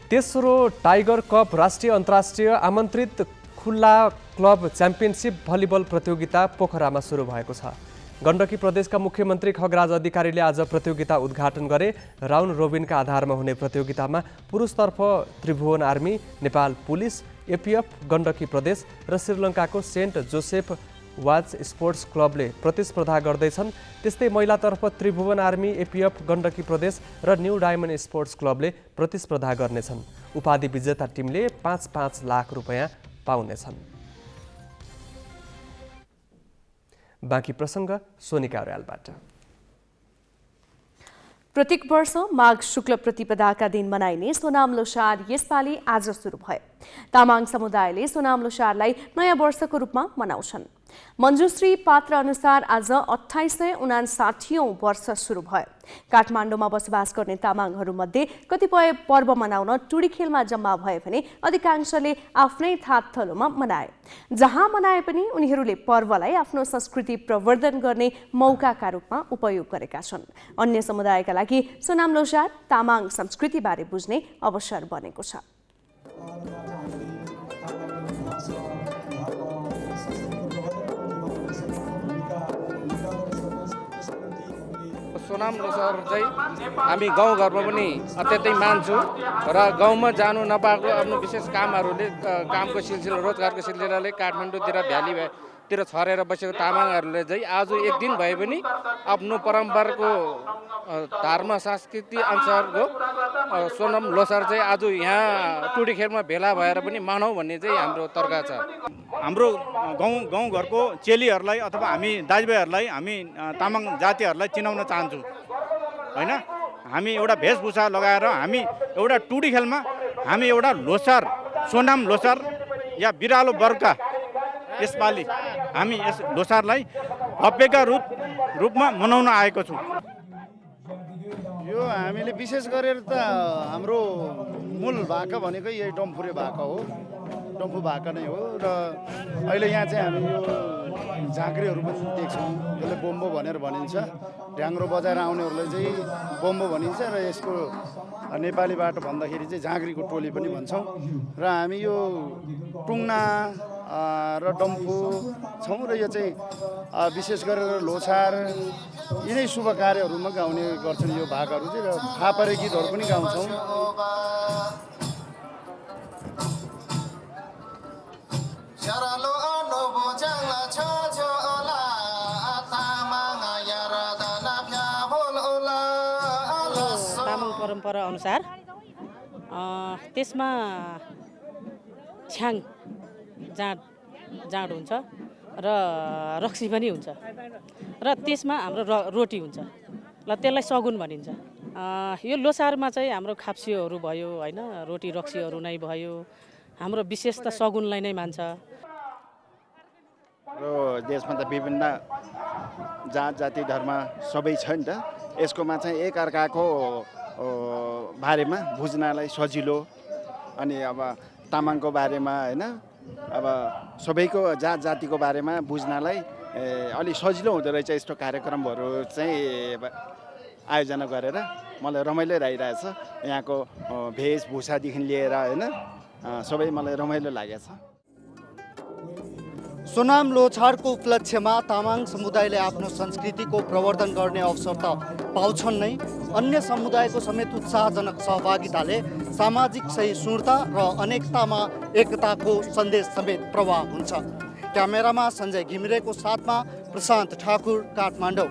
तेस्रो टाइगर कप राष्ट्रिय अन्तर्राष्ट्रिय आमन्त्रित खुल्ला क्लब च्याम्पियनसिप भलिबल प्रतियोगिता पोखरामा सुरु भएको छ। गण्डकी प्रदेशका मुख्यमन्त्री खगराज अधिकारीले आज प्रतियोगिता उद्घाटन गरे। राउन्ड रोबिनका आधारमा हुने प्रतियोगितामा पुरुषतर्फ Tribhuvan Army, Nepal Police, APF Gandaki Pradesh र श्रीलङ्काको सेन्ट जोसेफ वाच स्पोर्ट्स क्लबले प्रतिस्पर्धा गर्दैछन्। त्यस्तै महिलातर्फ त्रिभुवन आर्मी, एपीएफ गण्डकी प्रदेश र न्यू डायमन्ड स्पोर्ट्स क्लबले प्रतिस्पर्धा गर्नेछन्। उपाधि विजेता टिमले 5-5 लाख रुपैयाँ पाउनेछन्। बाँकी प्रसङ्ग सोनिका अर्यालबाट। प्रत्येक वर्ष माघ शुक्ल प्रतिपदाका दिन मनाइने सोनाम लोसार यसपालि आज सुरु भयो। तामाङ समुदायले सोनाम लोसारलाई नयाँ वर्षको रूपमा मनाउँछन्। मञ्जुश्री पात्र अनुसार आज 2859औं वर्ष सुरु भयो। काठमाडौँमा बसोबास गर्ने तामाङहरूमध्ये कतिपय पर्व मनाउन टुडी खेलमा जम्मा भए भने अधिकांशले आफ्नै थाकथलोमा मनाए। जहाँ मनाए पनि उनीहरूले पर्वलाई आफ्नो संस्कृति प्रवर्धन गर्ने मौकाका रूपमा उपयोग गरेका छन्। अन्य समुदायका लागि सोनाम लोसार तामाङ संस्कृतिबारे बुझ्ने अवसर बनेको छ। सोनाम लोसार चाहिँ हामी गाउँघरमा पनि अत्यन्तै मान्छौँ र गाउँमा जानु नपाएको आफ्नो विशेष कामहरूले कामको सिलसिला रोजगारको सिलसिलाले काठमाडौँतिर भ्यालीतिर छरेर बसेको तामाङहरूले चाहिँ आज एक दिन भए पनि आफ्नो परम्पराको धर्म संस्कृति अनुसारको सोनाम लोसार चाहिँ आज यहाँ टुडी खेलमा भेला भएर पनि मनाउँ भन्ने चाहिँ हाम्रो तर्क छ। हाम्रो गाउँघरको चेलीहरूलाई अथवा हामी दाजुभाइहरूलाई हामी तामाङ जातिहरूलाई चिनाउन चाहन्छौँ होइन। हामी एउटा वेशभूषा लगाएर हामी एउटा टुडी खेलमा हामी एउटा लोसार सोनाम लोसार या बिरालो वर्गका यसपालि हामी यस लोसारलाई भव्यका रूपमा मनाउन आएको छौँ। यो हामीले विशेष गरेर त हाम्रो मूल भाका भनेकै यही डम्फुरे भाका हो, डम्फु भाका नै हो। र अहिले यहाँ चाहिँ हामी यो झाँक्रीहरू पनि देख्छौँ। यसले बोम्बो भनेर भनिन्छ। ढ्याङ्ग्रो बजाएर आउनेहरूलाई चाहिँ बोम्बो भनिन्छ र यसको नेपालीबाट भन्दाखेरि चाहिँ झाँक्रीको टोली पनि भन्छौँ। र हामी यो टुङ्ना र डम्फु छौँ र यो चाहिँ विशेष गरेर लोसार यिनै शुभ कार्यहरूमा गाउने गर्छन् यो भागहरू चाहिँ। र फापरे गीतहरू पनि गाउँछौँ। परम्परा अनुसार त्यसमा छ्याङ जाँड हुन्छ र रक्सी पनि हुन्छ र त्यसमा हाम्रो रोटी हुन्छ ल त्यसलाई सगुन भनिन्छ। यो लोसारमा चाहिँ हाम्रो खाप्सियोहरू भयो होइन, रोटी रक्सीहरू नै भयो, हाम्रो विशेष त सगुनलाई नै मान्छ। र देशमा त विभिन्न जात जाति धर्म सबै छ नि त, यसकोमा चाहिँ एकअर्काको बारेमा बुझ्नलाई सजिलो, अनि अब तामाङको बारेमा होइन, अब सबैको जात जातिको बारेमा बुझ्नलाई अलि सजिलो हुँदो रहेछ यस्तो कार्यक्रमहरू चाहिँ आयोजना गरेर। मलाई रमाइलो लागिरहेछ, यहाँको वेशभूषादेखि लिएर होइन सबै मलाई रमाइलो लागेछ। सोनाम लोछाडको उपलक्ष्यमा तामाङ समुदायले आफ्नो संस्कृतिको प्रवर्धन गर्ने अवसर त पाउँछन् नै, अन्य समुदायको समेत उत्साहजनक सहभागिताले सामाजिक सहिष्णुता र अनेकतामा एकताको सन्देश समेत प्रवाह हुन्छ। क्यामेरामा सञ्जय घिमिरेको साथमा प्रशान्त ठाकुर, काठमाडौँ।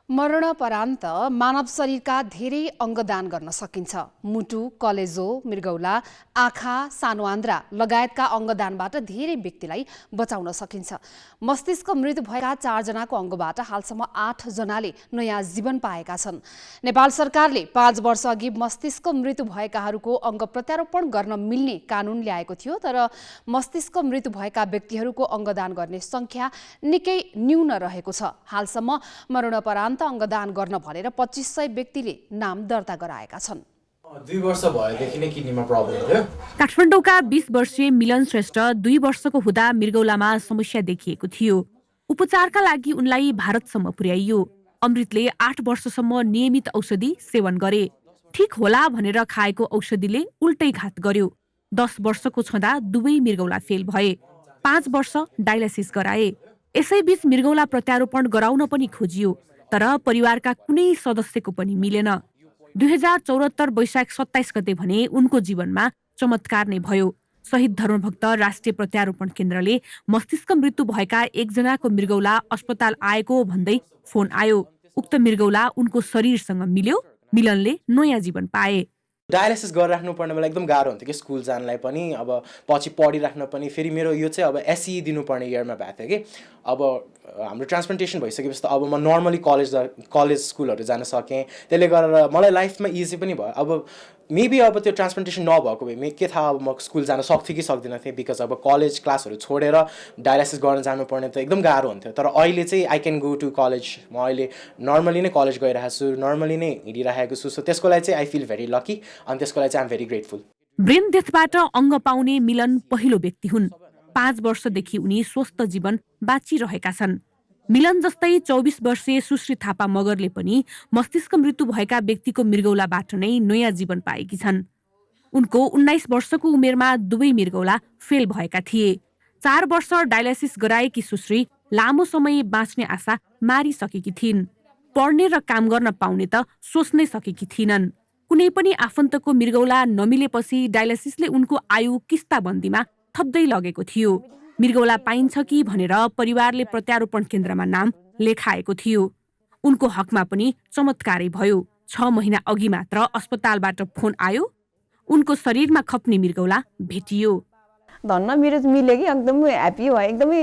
मरणोपरान्त मानव शरीरका धेरै अङ्गदान गर्न सकिन्छ। मुटु, कलेजो, मृगौला, आँखा, सानो आन्द्रा लगायतका अङ्गदानबाट धेरै व्यक्तिलाई बचाउन सकिन्छ। मस्तिष्क मृत्यु भएका 4 जनाको अङ्गबाट हालसम्म 8 जनाले नयाँ जीवन पाएका छन्। नेपाल सरकारले 5 वर्ष अघि मस्तिष्क मृत्यु भएकाहरूको अङ्ग प्रत्यारोपण गर्न मिल्ने कानुन ल्याएको थियो, तर मस्तिष्क मृत्यु भएका व्यक्तिहरूको अङ्गदान गर्ने सङ्ख्या निकै न्यून रहेको छ। हालसम्म मरणोपरान्त अङ्गदान गर्न भनेर 2500 व्यक्तिले नाम दर्ता गराएका छन्। 2 वर्ष भएदेखि नै किडनीमा प्रब्लम थियो। काठमाडौँका 20 वर्षीय मिलन श्रेष्ठ 2 वर्षको हुँदा मृगौलामा समस्या देखिएको थियो। उपचारका लागि उनलाई भारतसम्म पुर्याइयो। अमृतले 8 वर्षसम्म नियमित औषधि सेवन गरे। ठिक होला भनेर खाएको औषधिले उल्टै घात गर्यो। 10 वर्षको छँदा दुवै मृगौला फेल भए। 5 वर्ष डायलासिस गराए। यसैबीच मृगौला प्रत्यारोपण गराउन पनि खोजियो, तर परिवारका कुनै सदस्यको पनि मिलेन। 2074 वैशाख 27 गते भने उनको जीवनमा चमत्कार नै भयो। शहीद धर्मभक्त राष्ट्रिय प्रत्यारोपण केन्द्रले मस्तिष्क मृत्यु भएका 1 जनाको मृगौला अस्पताल आएको भन्दै फोन आयो। उक्त मृगौला उनको शरीरसँग मिल्यो। मिलनले नयाँ जीवन पाए। डायलासिस गरिराख्नु पर्ने बेला एकदम गाह्रो हुन्थ्यो कि स्कुल जानलाई पनि, अब पछि पढिराख्न पनि। फेरि मेरो यो चाहिँ अब एसई दिनुपर्ने इयरमा भएको थियो कि। अब हाम्रो ट्रान्सप्लान्टेसन भइसकेपछि त अब म नर्मली कलेज स्कुलहरू जान सकेँ। त्यसले गरेर मलाई लाइफमा इजी पनि भयो। अब मेबी अब त्यो ट्रान्सप्लान्टेसन नभएको भए के थाहा अब म स्कुल जान सक्थेँ कि सक्दिनँ थिएँ, बिकज अब कलेज क्लासहरू छोडेर डायलासिस गर्न जानुपर्ने त एकदम गाह्रो हुन्थ्यो। तर अहिले चाहिँ I can go to college. म अहिले नर्मली नै कलेज गइरहेको छु, नर्मली नै हिँडिरहेको छु। सो त्यसको लागि चाहिँ आई फिल भेरी लकी, अनि त्यसको लागि चाहिँ I am very grateful. Brain डेथबाट अङ्ग पाउने मिलन पहिलो व्यक्ति हुन्। 5 वर्षदेखि उनी स्वस्थ जीवन बाँचिरहेका छन्। मिलन जस्तै 24 वर्षीय सुश्री थापा मगरले पनि मस्तिष्क मृत्यु भएका व्यक्तिको मृगौलाबाट नै नयाँ जीवन पाएकी छन्। उनको 19 वर्षको उमेरमा दुवै मृगौला फेल भएका थिए। 4 वर्ष डायलासिस गराएकी सुश्री लामो समय बाँच्ने आशा मारिसकेकी थिइन्। पढ्ने र काम गर्न पाउने त सोच्नै सकेकी थिइनन्। कुनै पनि आफन्तको मृगौला नमिलेपछि डायलासिसले उनको आयु किस्ताबन्दीमा थप्दै लगेको थियो। मृगौला पाइन्छ कि भनेर परिवारले प्रत्यारोपण केन्द्रमा नाम लेखाएको थियो। उनको हकमा पनि चमत्कारै भयो। 6 महिना अघि मात्र अस्पतालबाट फोन आयो। उनको शरीरमा खप्ने मृगौला भेटियो। धन्न मेरो मिल्यो कि एकदमै ह्याप्पी भयो। एकदमै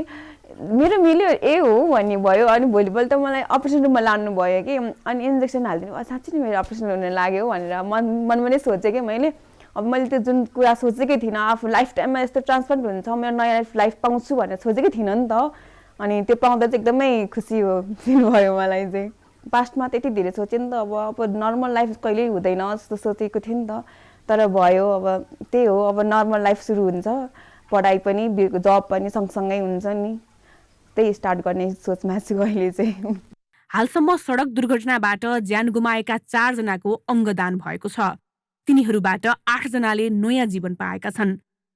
मेरो मिल्यो हो भन्ने भयो। अनि भोलिपल्ट त मलाई अपरेसन रुममा लानु भयो कि, अनि इन्जेक्सन हालिदिनु साँच्चै नै मेरो अपरेसन हुन लाग्यो भनेर मनमा नै सोचेँ कि मैले। अब मैले त्यो जुन कुरा सोचेकै थिइनँ, आफू लाइफ टाइममा यस्तो ट्रान्सप्लान्ट हुन्छ, मेरो नयाँ लाइफ पाउँछु भनेर सोचेकै थिइनँ नि त। अनि त्यो पाउँदा चाहिँ एकदमै खुसी फिल भयो मलाई चाहिँ। पास्टमा त्यति धेरै सोचेँ नि त, अब नर्मल लाइफ कहिल्यै हुँदैन जस्तो सोचेको थिएँ नि त। तर भयो, अब त्यही हो, अब नर्मल लाइफ सुरु हुन्छ। पढाइ पनि जब पनि सँगसँगै हुन्छ नि, त्यही स्टार्ट गर्ने सोचमा छु अहिले चाहिँ। हालसम्म सडक दुर्घटनाबाट ज्यान गुमाएका 4 जनाको अङ्गदान भएको छ। तिनीहरूबाट 8 जनाले नयाँ जीवन पाएका छन्।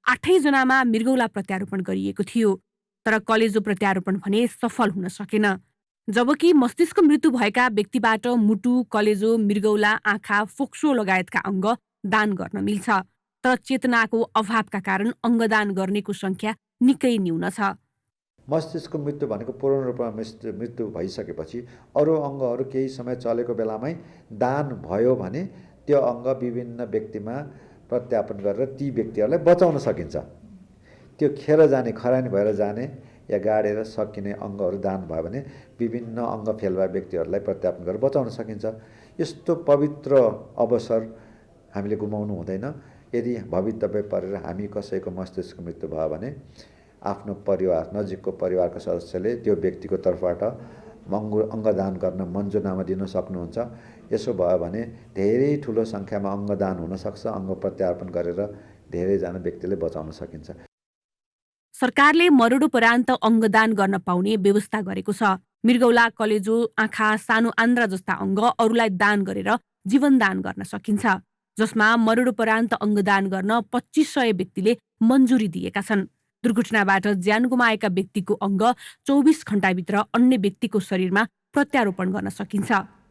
8 जनामा मृगौला प्रत्यारोपण गरिएको थियो, तर कलेजो प्रत्यारोपण भने सफल हुन सकेन। जबकि मस्तिष्क मृत्यु भएका व्यक्तिबाट मुटु, कलेजो, मृगौला, आँखा, फोक्सो लगायतका अङ्ग दान गर्न मिल्छ। तर चेतनाको अभावका कारण अङ्गदान गर्नेको सङ्ख्या निकै न्यून छ। मस्तिष्कको मृत्यु भनेको पूर्ण रूपमा मृत्यु भइसकेपछि अरू अङ्गहरू केही समय चलेको बेलामै दान भयो भने त्यो अङ्ग विभिन्न व्यक्तिमा प्रत्यापन गरेर ती व्यक्तिहरूलाई बचाउन सकिन्छ। त्यो खेर जाने, खरानी भएर जाने या गाडेर सकिने अङ्गहरू दान भयो भने विभिन्न अङ्ग फेल भए व्यक्तिहरूलाई प्रत्यापन गरेर बचाउन सकिन्छ। यस्तो पवित्र अवसर हामीले गुमाउनु हुँदैन। यदि भवितव्य परेर हामी कसैको मस्तिष्क मृत्यु भयो भने आफ्नो परिवार, नजिकको परिवारको सदस्यले त्यो व्यक्तिको तर्फबाट अङ्गदान गर्न मञ्जुरनामा दिन सक्नुहुन्छ। यसो भयो भने धेरै ठुलो सङ्ख्यामा अङ्गदान हुनसक्छ। अङ्ग प्रत्यारोपण गरेर धेरैजना व्यक्तिले बचाउन सकिन्छ। सरकारले मरणोपरान्त अङ्गदान गर्न पाउने व्यवस्था गरेको छ। मृगौला, कलेजो, आँखा, सानो आन्द्रा जस्ता अङ्ग अरूलाई दान गरेर जीवनदान गर्न सकिन्छ, जसमा मरणोपरान्त अङ्गदान गर्न 2500 व्यक्तिले मन्जुरी दिएका छन्। दुर्घटनाबाट ज्यान गुमाएका व्यक्तिको अङ्ग 24 घण्टाभित्र अन्य व्यक्तिको शरीरमा प्रत्यारोपण गर्न सकिन्छ।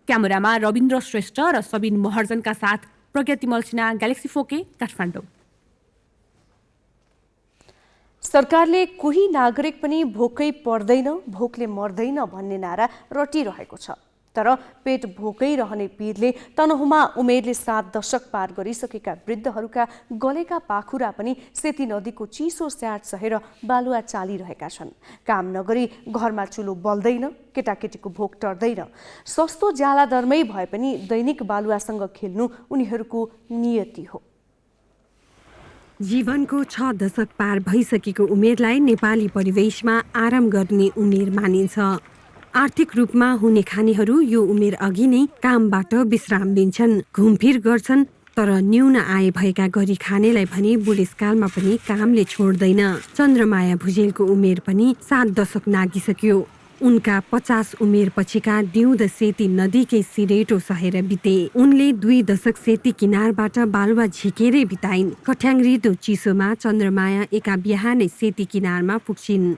क्यामेरामा रविन्द्र श्रेष्ठ र सबिन महर्जनका साथ प्रज्ञा मल्सिना, ग्यालेक्सी 4K, काठमाडौँ। सरकारले कोही नागरिक पनि भोकै पर्दैन, भोकले मर्दैन भन्ने नारा रटिरहेको छ। तर पेट भोकै रहने पीरले तनहुँमा उमेरले 7 दशक पार गरिसकेका वृद्धहरूका गलेका पाखुरा पनि सेती नदीको चिसो स्याट सहेर बालुवा चालिरहेका छन्। काम नगरी घरमा चुलो बल्दैन, केटाकेटीको भोक टर्दैन। सस्तो ज्याला दरमै भए पनि दैनिक बालुवासँग खेल्नु उनीहरूको नियति हो। जीवनको 6 दशक पार भइसकेको उमेरलाई नेपाली परिवेशमा आराम गर्ने उमेर मानिन्छ। आर्थिक रूपमा हुने खानेहरू यो उमेर अघि नै कामबाट विश्राम लिन्छन्, घुमफिर गर्छन्। तर न्यून आय भएका गरी खानेलाई भने बुढेसकालमा पनि कामले छोड्दैन। चन्द्रमाया भुजेलको उमेर पनि 7 दशक नागिसक्यो। उनका 50 उमेर पछिका दिउँद सेती नदीकै सिरेटो सहेर बिते। उनले 2 दशक सेती किनारबाट बालुवा झिकेरै बिताइन्। कठ्याङ्ग्रिदो चिसोमा चन्द्रमाया एका बिहानै सेती किनारमा पुग्छिन्।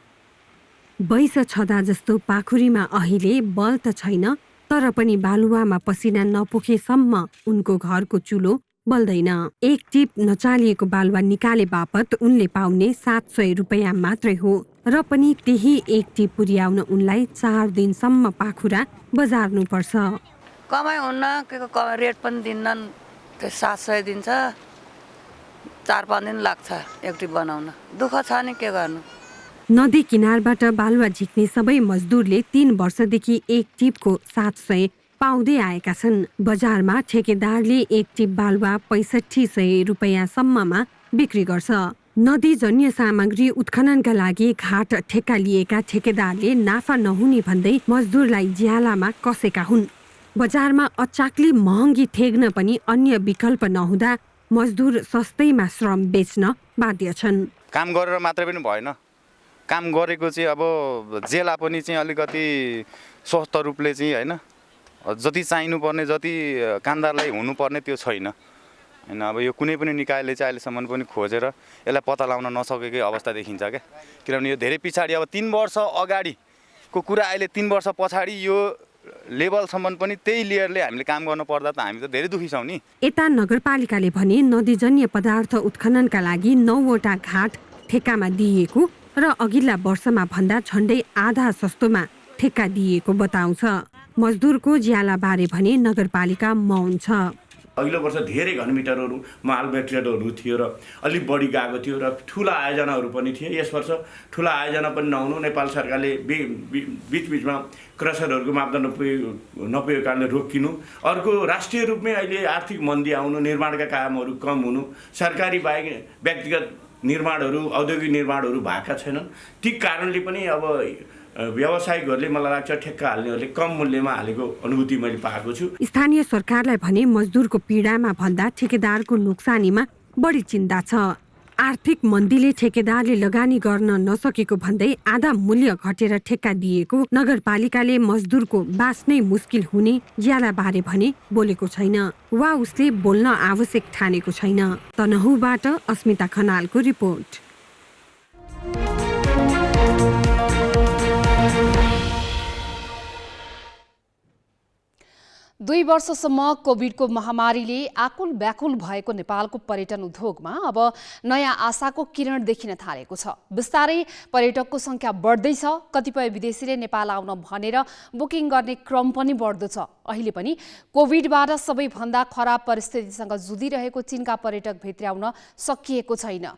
बैस छदा जस्तो पाखुरीमा अहिले बल त छैन, तर पनि बालुवामा पसिना नपुगेसम्म उनको घरको चुलो बल्दैन। एक टिप नचालिएको बालुवा निकाले बापत उनले पाउने 700 रुपैयाँ मात्रै हो, र पनि त्यही एक टिप पुर्याउन उनलाई 4 दिनसम्म पाखुरा बजार्नुपर्छ। कमाइ हुन्न, के रेट पनि दिन्नन्, 700 दिन्छ, 4-5 दिन लाग्छ एक टिप बनाउन। दुःख छ नि, के गर्नु। नदी किनारबाट बालुवा झिक्ने सबै मजदुरले 3 वर्षदेखि एक टिपको 700 पाउँदै आएका छन्। बजारमा ठेकेदारले एक टिप बालुवा 6500 रुपैयाँसम्ममा बिक्री गर्छ। नदीजन्य सामग्री उत्खननका लागि घाट ठेक्का लिएका ठेकेदारले नाफा नहुने भन्दै मजदुरलाई ज्यालामा कसेका हुन्। बजारमा अचाक्ली महँगी ठेग्न पनि अन्य विकल्प नहुँदा मजदुर सस्तैमा श्रम बेच्न बाध्य छन्। काम गरेर मात्रै पनि भएन, काम गरेको चाहिँ अब जेला पनि चाहिँ अलिकति स्वस्थ रूपले चाहिँ होइन, जति चाहिनुपर्ने, जति कामदारलाई हुनुपर्ने त्यो छैन होइन। अब यो कुनै पनि निकायले चाहिँ अहिलेसम्म पनि खोजेर यसलाई पत्ता लगाउन नसकेकै अवस्था देखिन्छ क्या। किनभने यो धेरै पछाडि, अब 3 वर्ष अगाडिको कुरा अहिले 3 वर्ष पछाडि यो लेभलसम्म पनि त्यही लेयरले हामीले काम गर्न पर्दा त हामी त धेरै दुखी छौँ नि। यता नगरपालिकाले भने नदीजन्य पदार्थ उत्खननका लागि 9 वटा घाट ठेक्कामा दिएको र अघिल्ला वर्षमा भन्दा झण्डै आधा सस्तोमा ठेक्का दिएको बताउँछ। मजदुरको ज्यालाबारे भने नगरपालिका मौन छ। अघिल्लो वर्ष धेरै घनमिटरहरू माल मेटेरियलहरू थियो र अलिक बढी गएको थियो र ठुला आयोजनाहरू पनि थिए। यस वर्ष ठुला आयोजना पनि नहुनु, नेपाल सरकारले बिचबिचमा क्रसरहरूको मापदण्ड नपुगेको कारणले रोकिनु, अर्को राष्ट्रिय रूपमै अहिले आर्थिक मन्दी आउनु, निर्माणका कामहरू कम हुनु, सरकारी बाहेक व्यक्तिगत निर्माणहरू, औद्योगिक निर्माणहरू भएका छैनन्। ती कारणले पनि अब व्यवसायिकहरूले मलाई लाग्छ ठेक्का हाल्नेहरूले कम मूल्यमा हालेको अनुभूति मैले पाएको छु। स्थानीय सरकारलाई भने मजदुरको पीडामा भन्दा ठेकेदारको नोक्सानीमा बढी चिन्ता छ। आर्थिक मन्दीले ठेकेदारले लगानी गर्न नसकेको भन्दै आधा मूल्य घटेर ठेक्का दिएको नगरपालिकाले मजदुरको बाँच्नै मुस्किल हुने ज्यालाबारे भने बोलेको छैन, वा उसले बोल्न आवश्यक ठानेको छैन। तनहुँबाट अस्मिता खनालको रिपोर्ट। 2 वर्षसम्म कोभिडको महामारीले आकुल व्याकुल भएको नेपालको पर्यटन उद्योगमा अब नयाँ आशाको किरण देखिन थालेको छ। बिस्तारै पर्यटकको संख्या बढ्दैछ। कतिपय विदेशीले नेपाल आउन भनेर बुकिङ गर्ने क्रम पनि बढ्दो छ। अहिले पनि कोभिडबाट सबैभन्दा खराब परिस्थितिसँग जुधिरहेको चीनका पर्यटक भित्र्याउन सकिएको छैन।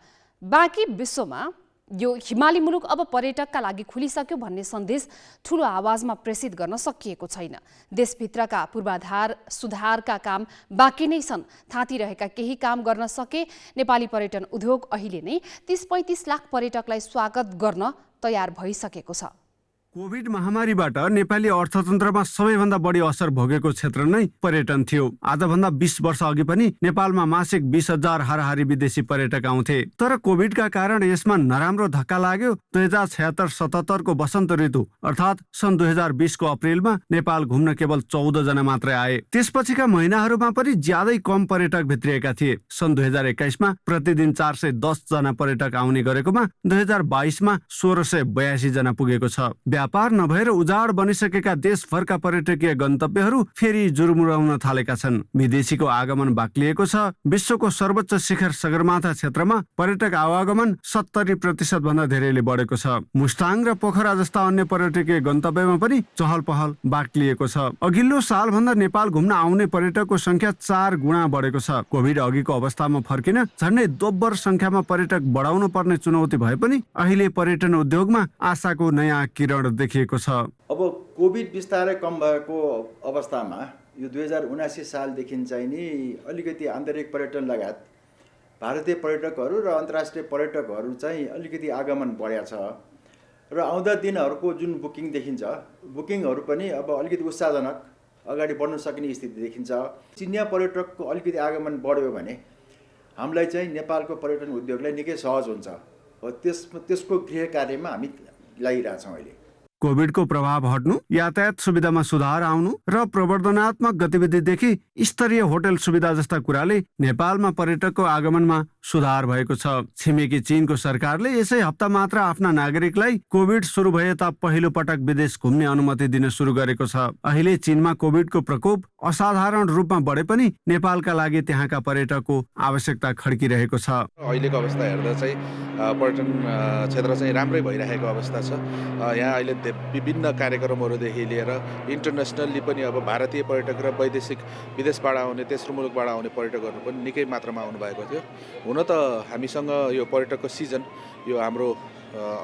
बाँकी विश्वमा यो हिमाली मुलुक अब पर्यटकका लागि खुलिसक्यो भन्ने सन्देश ठूलो आवाजमा प्रेषित गर्न सकिएको छैन। देशभित्रका पूर्वाधार सुधारका काम बाँकी नै छन्। थाँतिरहेका केही काम गर्न सके नेपाली पर्यटन उद्योग अहिले नै 30-35 लाख पर्यटकलाई स्वागत गर्न तयार भइसकेको छ। कोभिड महामारीबाट नेपाली अर्थतन्त्रमा सबैभन्दा बढी असर भोगेको क्षेत्र नै पर्यटन थियो। आजभन्दा 20 वर्ष अघि पनि नेपालमा मासिक 20,000 हाराहारी विदेशी पर्यटक आउँथे। तर कोभिडका कारण यसमा नराम्रो धक्का लाग्यो। 2076-77 को वसन्त ऋतु अर्थात् सन् 2020 को अप्रिलमा नेपाल घुम्न केवल 14 जना मात्रै आए। त्यसपछिका महिनाहरूमा पनि ज्यादै कम पर्यटक भित्रिएका थिए। सन् 2021 मा प्रतिदिन 410 जना पर्यटक आउने गरेकोमा 2022 मा 1682 जना पुगेको छ। व्यापार नभएर उजाड बनिसकेका देशभरका पर्यटकीय गन्तव्यहरू फेरि जुरुमुराउन थालेका छन्। विदेशीको आगमन बाक्लिएको छ। विश्वको सर्वोच्च शिखर सगरमाथा क्षेत्रमा पर्यटक आवागमन 70% भन्दा धेरैले बढेको छ। मुस्ताङ र पोखरा जस्ता अन्य पर्यटकीय गन्तव्यमा पनि चहल पहल बाक्लिएको छ। अघिल्लो सालभन्दा नेपाल घुम्न आउने पर्यटकको संख्या 4 गुणा बढेको छ। कोभिड अघिको अवस्थामा फर्किन झन्डै दोब्बर संख्यामा पर्यटक बढाउनु पर्ने चुनौती भए पनि अहिले पर्यटन उद्योगमा आशाको नयाँ किरण देखिएको छ। अब कोभिड बिस्तारै कम भएको अवस्थामा यो 2079 सालदेखि चाहिँ नि अलिकति आन्तरिक पर्यटन लगायत भारतीय पर्यटकहरू र अन्तर्राष्ट्रिय पर्यटकहरू चाहिँ अलिकति आगमन बढ्या छ र आउँदा दिनहरूको जुन बुकिङ देखिन्छ बुकिङहरू पनि अब अलिकति उत्साहजनक अगाडि बढ्न सकिने स्थिति देखिन्छ। चिनिया पर्यटकको अलिकति आगमन बढ्यो भने हामीलाई चाहिँ नेपालको पर्यटन उद्योगलाई निकै सहज हुन्छ। त्यसको गृह कार्यमा हामी लागिरहेछौँ। अहिले कोभिडको प्रभाव हट्नु, यातायात सुविधामा सुधार आउनु र प्रवर्धनात्मक गतिविधिदेखि स्तरीय होटल सुविधा जस्ता कुराले नेपालमा पर्यटकको आगमनमा सुधार भएको छ। छिमेकी चीनको सरकारले यसै हप्ता मात्र आफ्ना नागरिकलाई कोभिड सुरु भए ता पहिलो पटक विदेश घुम्ने अनुमति दिन सुरु गरेको छ। अहिले चीनमा कोभिडको प्रकोप असाधारण रूपमा बढे पनि नेपालका लागि त्यहाँका पर्यटकको आवश्यकता खड्किरहेको छ। अहिलेको अवस्था हेर्दा चाहिँ पर्यटन क्षेत्र चाहिँ राम्रै भइरहेको अवस्था छ। यहाँ अहिले विभिन्न कार्यक्रमहरूदेखि लिएर इन्टरनेसनल्ली पनि अब भारतीय पर्यटक र वैदेशिक विदेशबाट आउने तेस्रो मुलुकबाट आउने पर्यटकहरू पनि निकै मात्रामा आउनुभएको थियो। हुन त हामीसँग यो पर्यटकको सिजन यो हाम्रो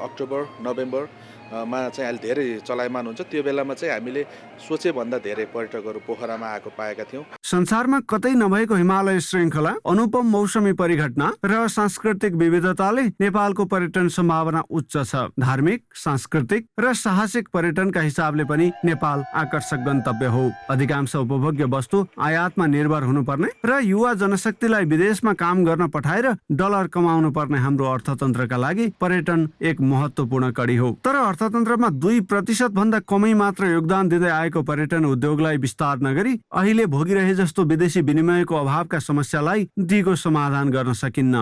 अक्टोबर नोभेम्बरमा चाहिँ अहिले धेरै चलायमान हुन्छ। त्यो बेलामा चाहिँ हामीले सोचे भन्दा धेरै पर्यटकहरू पोखरामा आएको पाएका थियौँ। संसारमा कतै नभएको हिमालय श्रृङ्खला, अनुपम मौसमी परिघटना र सांस्कृतिक विविधताले नेपालको पर्यटन सम्भावना उच्च छ। धार्मिक, सांस्कृतिक र साहसिक पर्यटनका हिसाबले पनि नेपाल आकर्षक गन्तव्य हो। अधिकांश उपभोग्य वस्तु आयातमा निर्भर हुनुपर्ने र युवा जनशक्तिलाई विदेशमा काम गर्न पठाएर डलर कमाउनु पर्ने हाम्रो अर्थतन्त्रका लागि पर्यटन एक महत्त्वपूर्ण कडी हो। तर अर्थतन्त्रमा 2% भन्दा कमै मात्र योगदान दिँदै आएको पर्यटन उद्योगलाई विस्तार नगरी अहिले भोगिरहे जस्तो विदेशी विनिमयको अभावका समस्यालाई दिगो समाधान गर्न सकिन्न।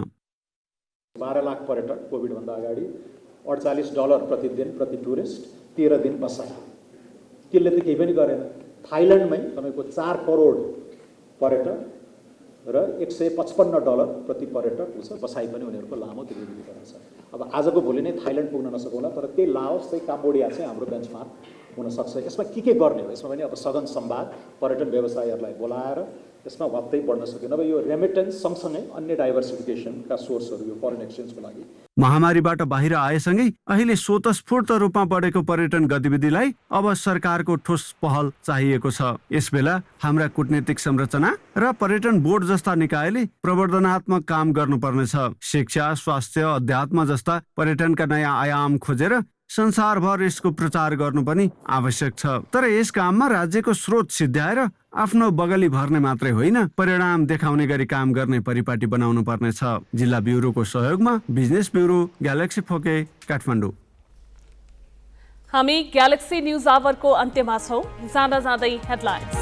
12 लाख पर्यटक कोभिडभन्दा अगाडि $48 प्रतिदिन प्रति टुरिस्ट 13 दिन बसाइ। त्यसले त केही पनि गरेन। थाइल्यान्डमै तपाईँको 4 करोड पर्यटक र $155 प्रति पर्यटक हुन्छ बसाइ पनि उनीहरूको लामो दीर्घावधिको छ। अब आजको भोलि नै थाइल्यान्ड पुग्न नसकौँला, तर त्यही लाओस चाहिँ काम्बोडिया चाहिँ हाम्रो बेन्चमार्क हुनसक्छ। यसमा के गर्ने हो? यसमा पनि अब सघन संवाद पर्यटन व्यवसायीहरूलाई बोलाएर यसमा वात्तै बढ्न सक्यो। नभए यो रेमिटेन्स सँगसँगै अन्य डाइभर्सिफिकेसनका सोर्सहरू यो फरेन एक्सचेन्जको लागि महामारीबाट बाहिर आएसँगै अहिले स्वतस्फूर्त रूपमा बढेको पर्यटन गतिविधिलाई अब सरकारको ठोस पहल चाहिएको छ। यसबेला हाम्रा कूटनीतिक संरचना र पर्यटन बोर्ड जस्ता निकायले प्रवर्धनात्मक काम गर्नुपर्नेछ। शिक्षा, स्वास्थ्य, अध्यात्म जस्ता पर्यटनका नयाँ आयाम खोजेर संसारभर यसको प्रचार गर्नु पनि आवश्यक छ। तर यस काममा राज्यको स्रोत सिद्ध्याएर आफ्नो बगली भर्ने मात्रै होइन, परिणाम देखाउने गरी काम गर्ने परिपाटी बनाउनु पर्नेछ। जिल्ला ब्युरोको सहयोगमा बिजनेस ब्युरो, ग्यालेक्सी फोके, काठमाडौँ। हामी ग्यालेक्सी न्यूज आवरको अन्त्यमा छौं। जाँदा जाँदै हेडलाइन्स।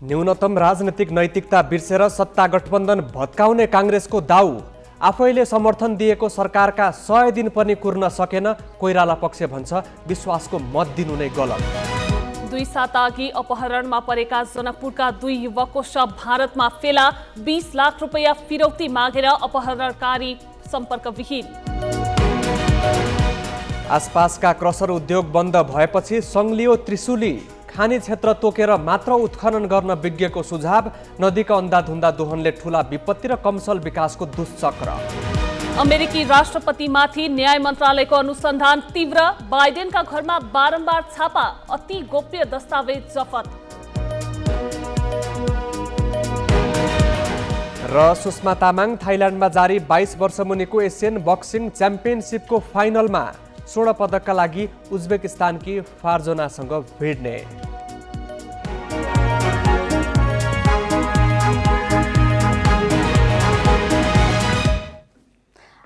न्यूनतम राजनीतिक नैतिकता बिर्सेर सत्ता गठबन्धन भत्काउने काङ्ग्रेसको दाउ। आफैले समर्थन दिएको सरकारका 100 दिन पनि कुर्न सकेन। कोइराला पक्ष भन्छ विश्वासको मत दिनु नै गलत। 2 साता अघि अपहरणमा परेका जनकपुरका 2 युवकको शव भारतमा फेला। 20 लाख रुपैयाँ फिरौती मागेर अपहरणकारी सम्पर्कविहीन। आसपासका क्रसर उद्योग बन्द भएपछि सङ्लियो त्रिशुली। खानी क्षेत्र तोकेर मात्र उत्खनन गर्न विज्ञको सुझाव। नदीका अन्धाधुन्दा दोहनले ठूला विपत्ति र कमसल विकासको दुष्चक्र। अमेरिकी राष्ट्रपतिमाथि न्याय मन्त्रालयको अनुसन्धान तीव्र। बाइडेनका घरमा बारम्बार छापा। अति गोप्य दस्तावेज जफत। र सुषमा तामाङ थाइल्यान्डमा जारी 22 वर्ष मुनिको एसियन बक्सिङ च्याम्पियनसिपको फाइनलमा स्वर्ण पदकका लागि उज्बेकिस्तानकी फार्जोनासँग भिड्ने।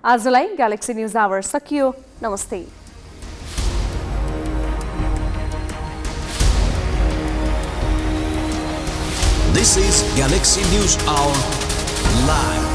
आजलाई ग्यालेक्सी न्युज आवर सकियो। नमस्ते। This is Galaxy News Hour live.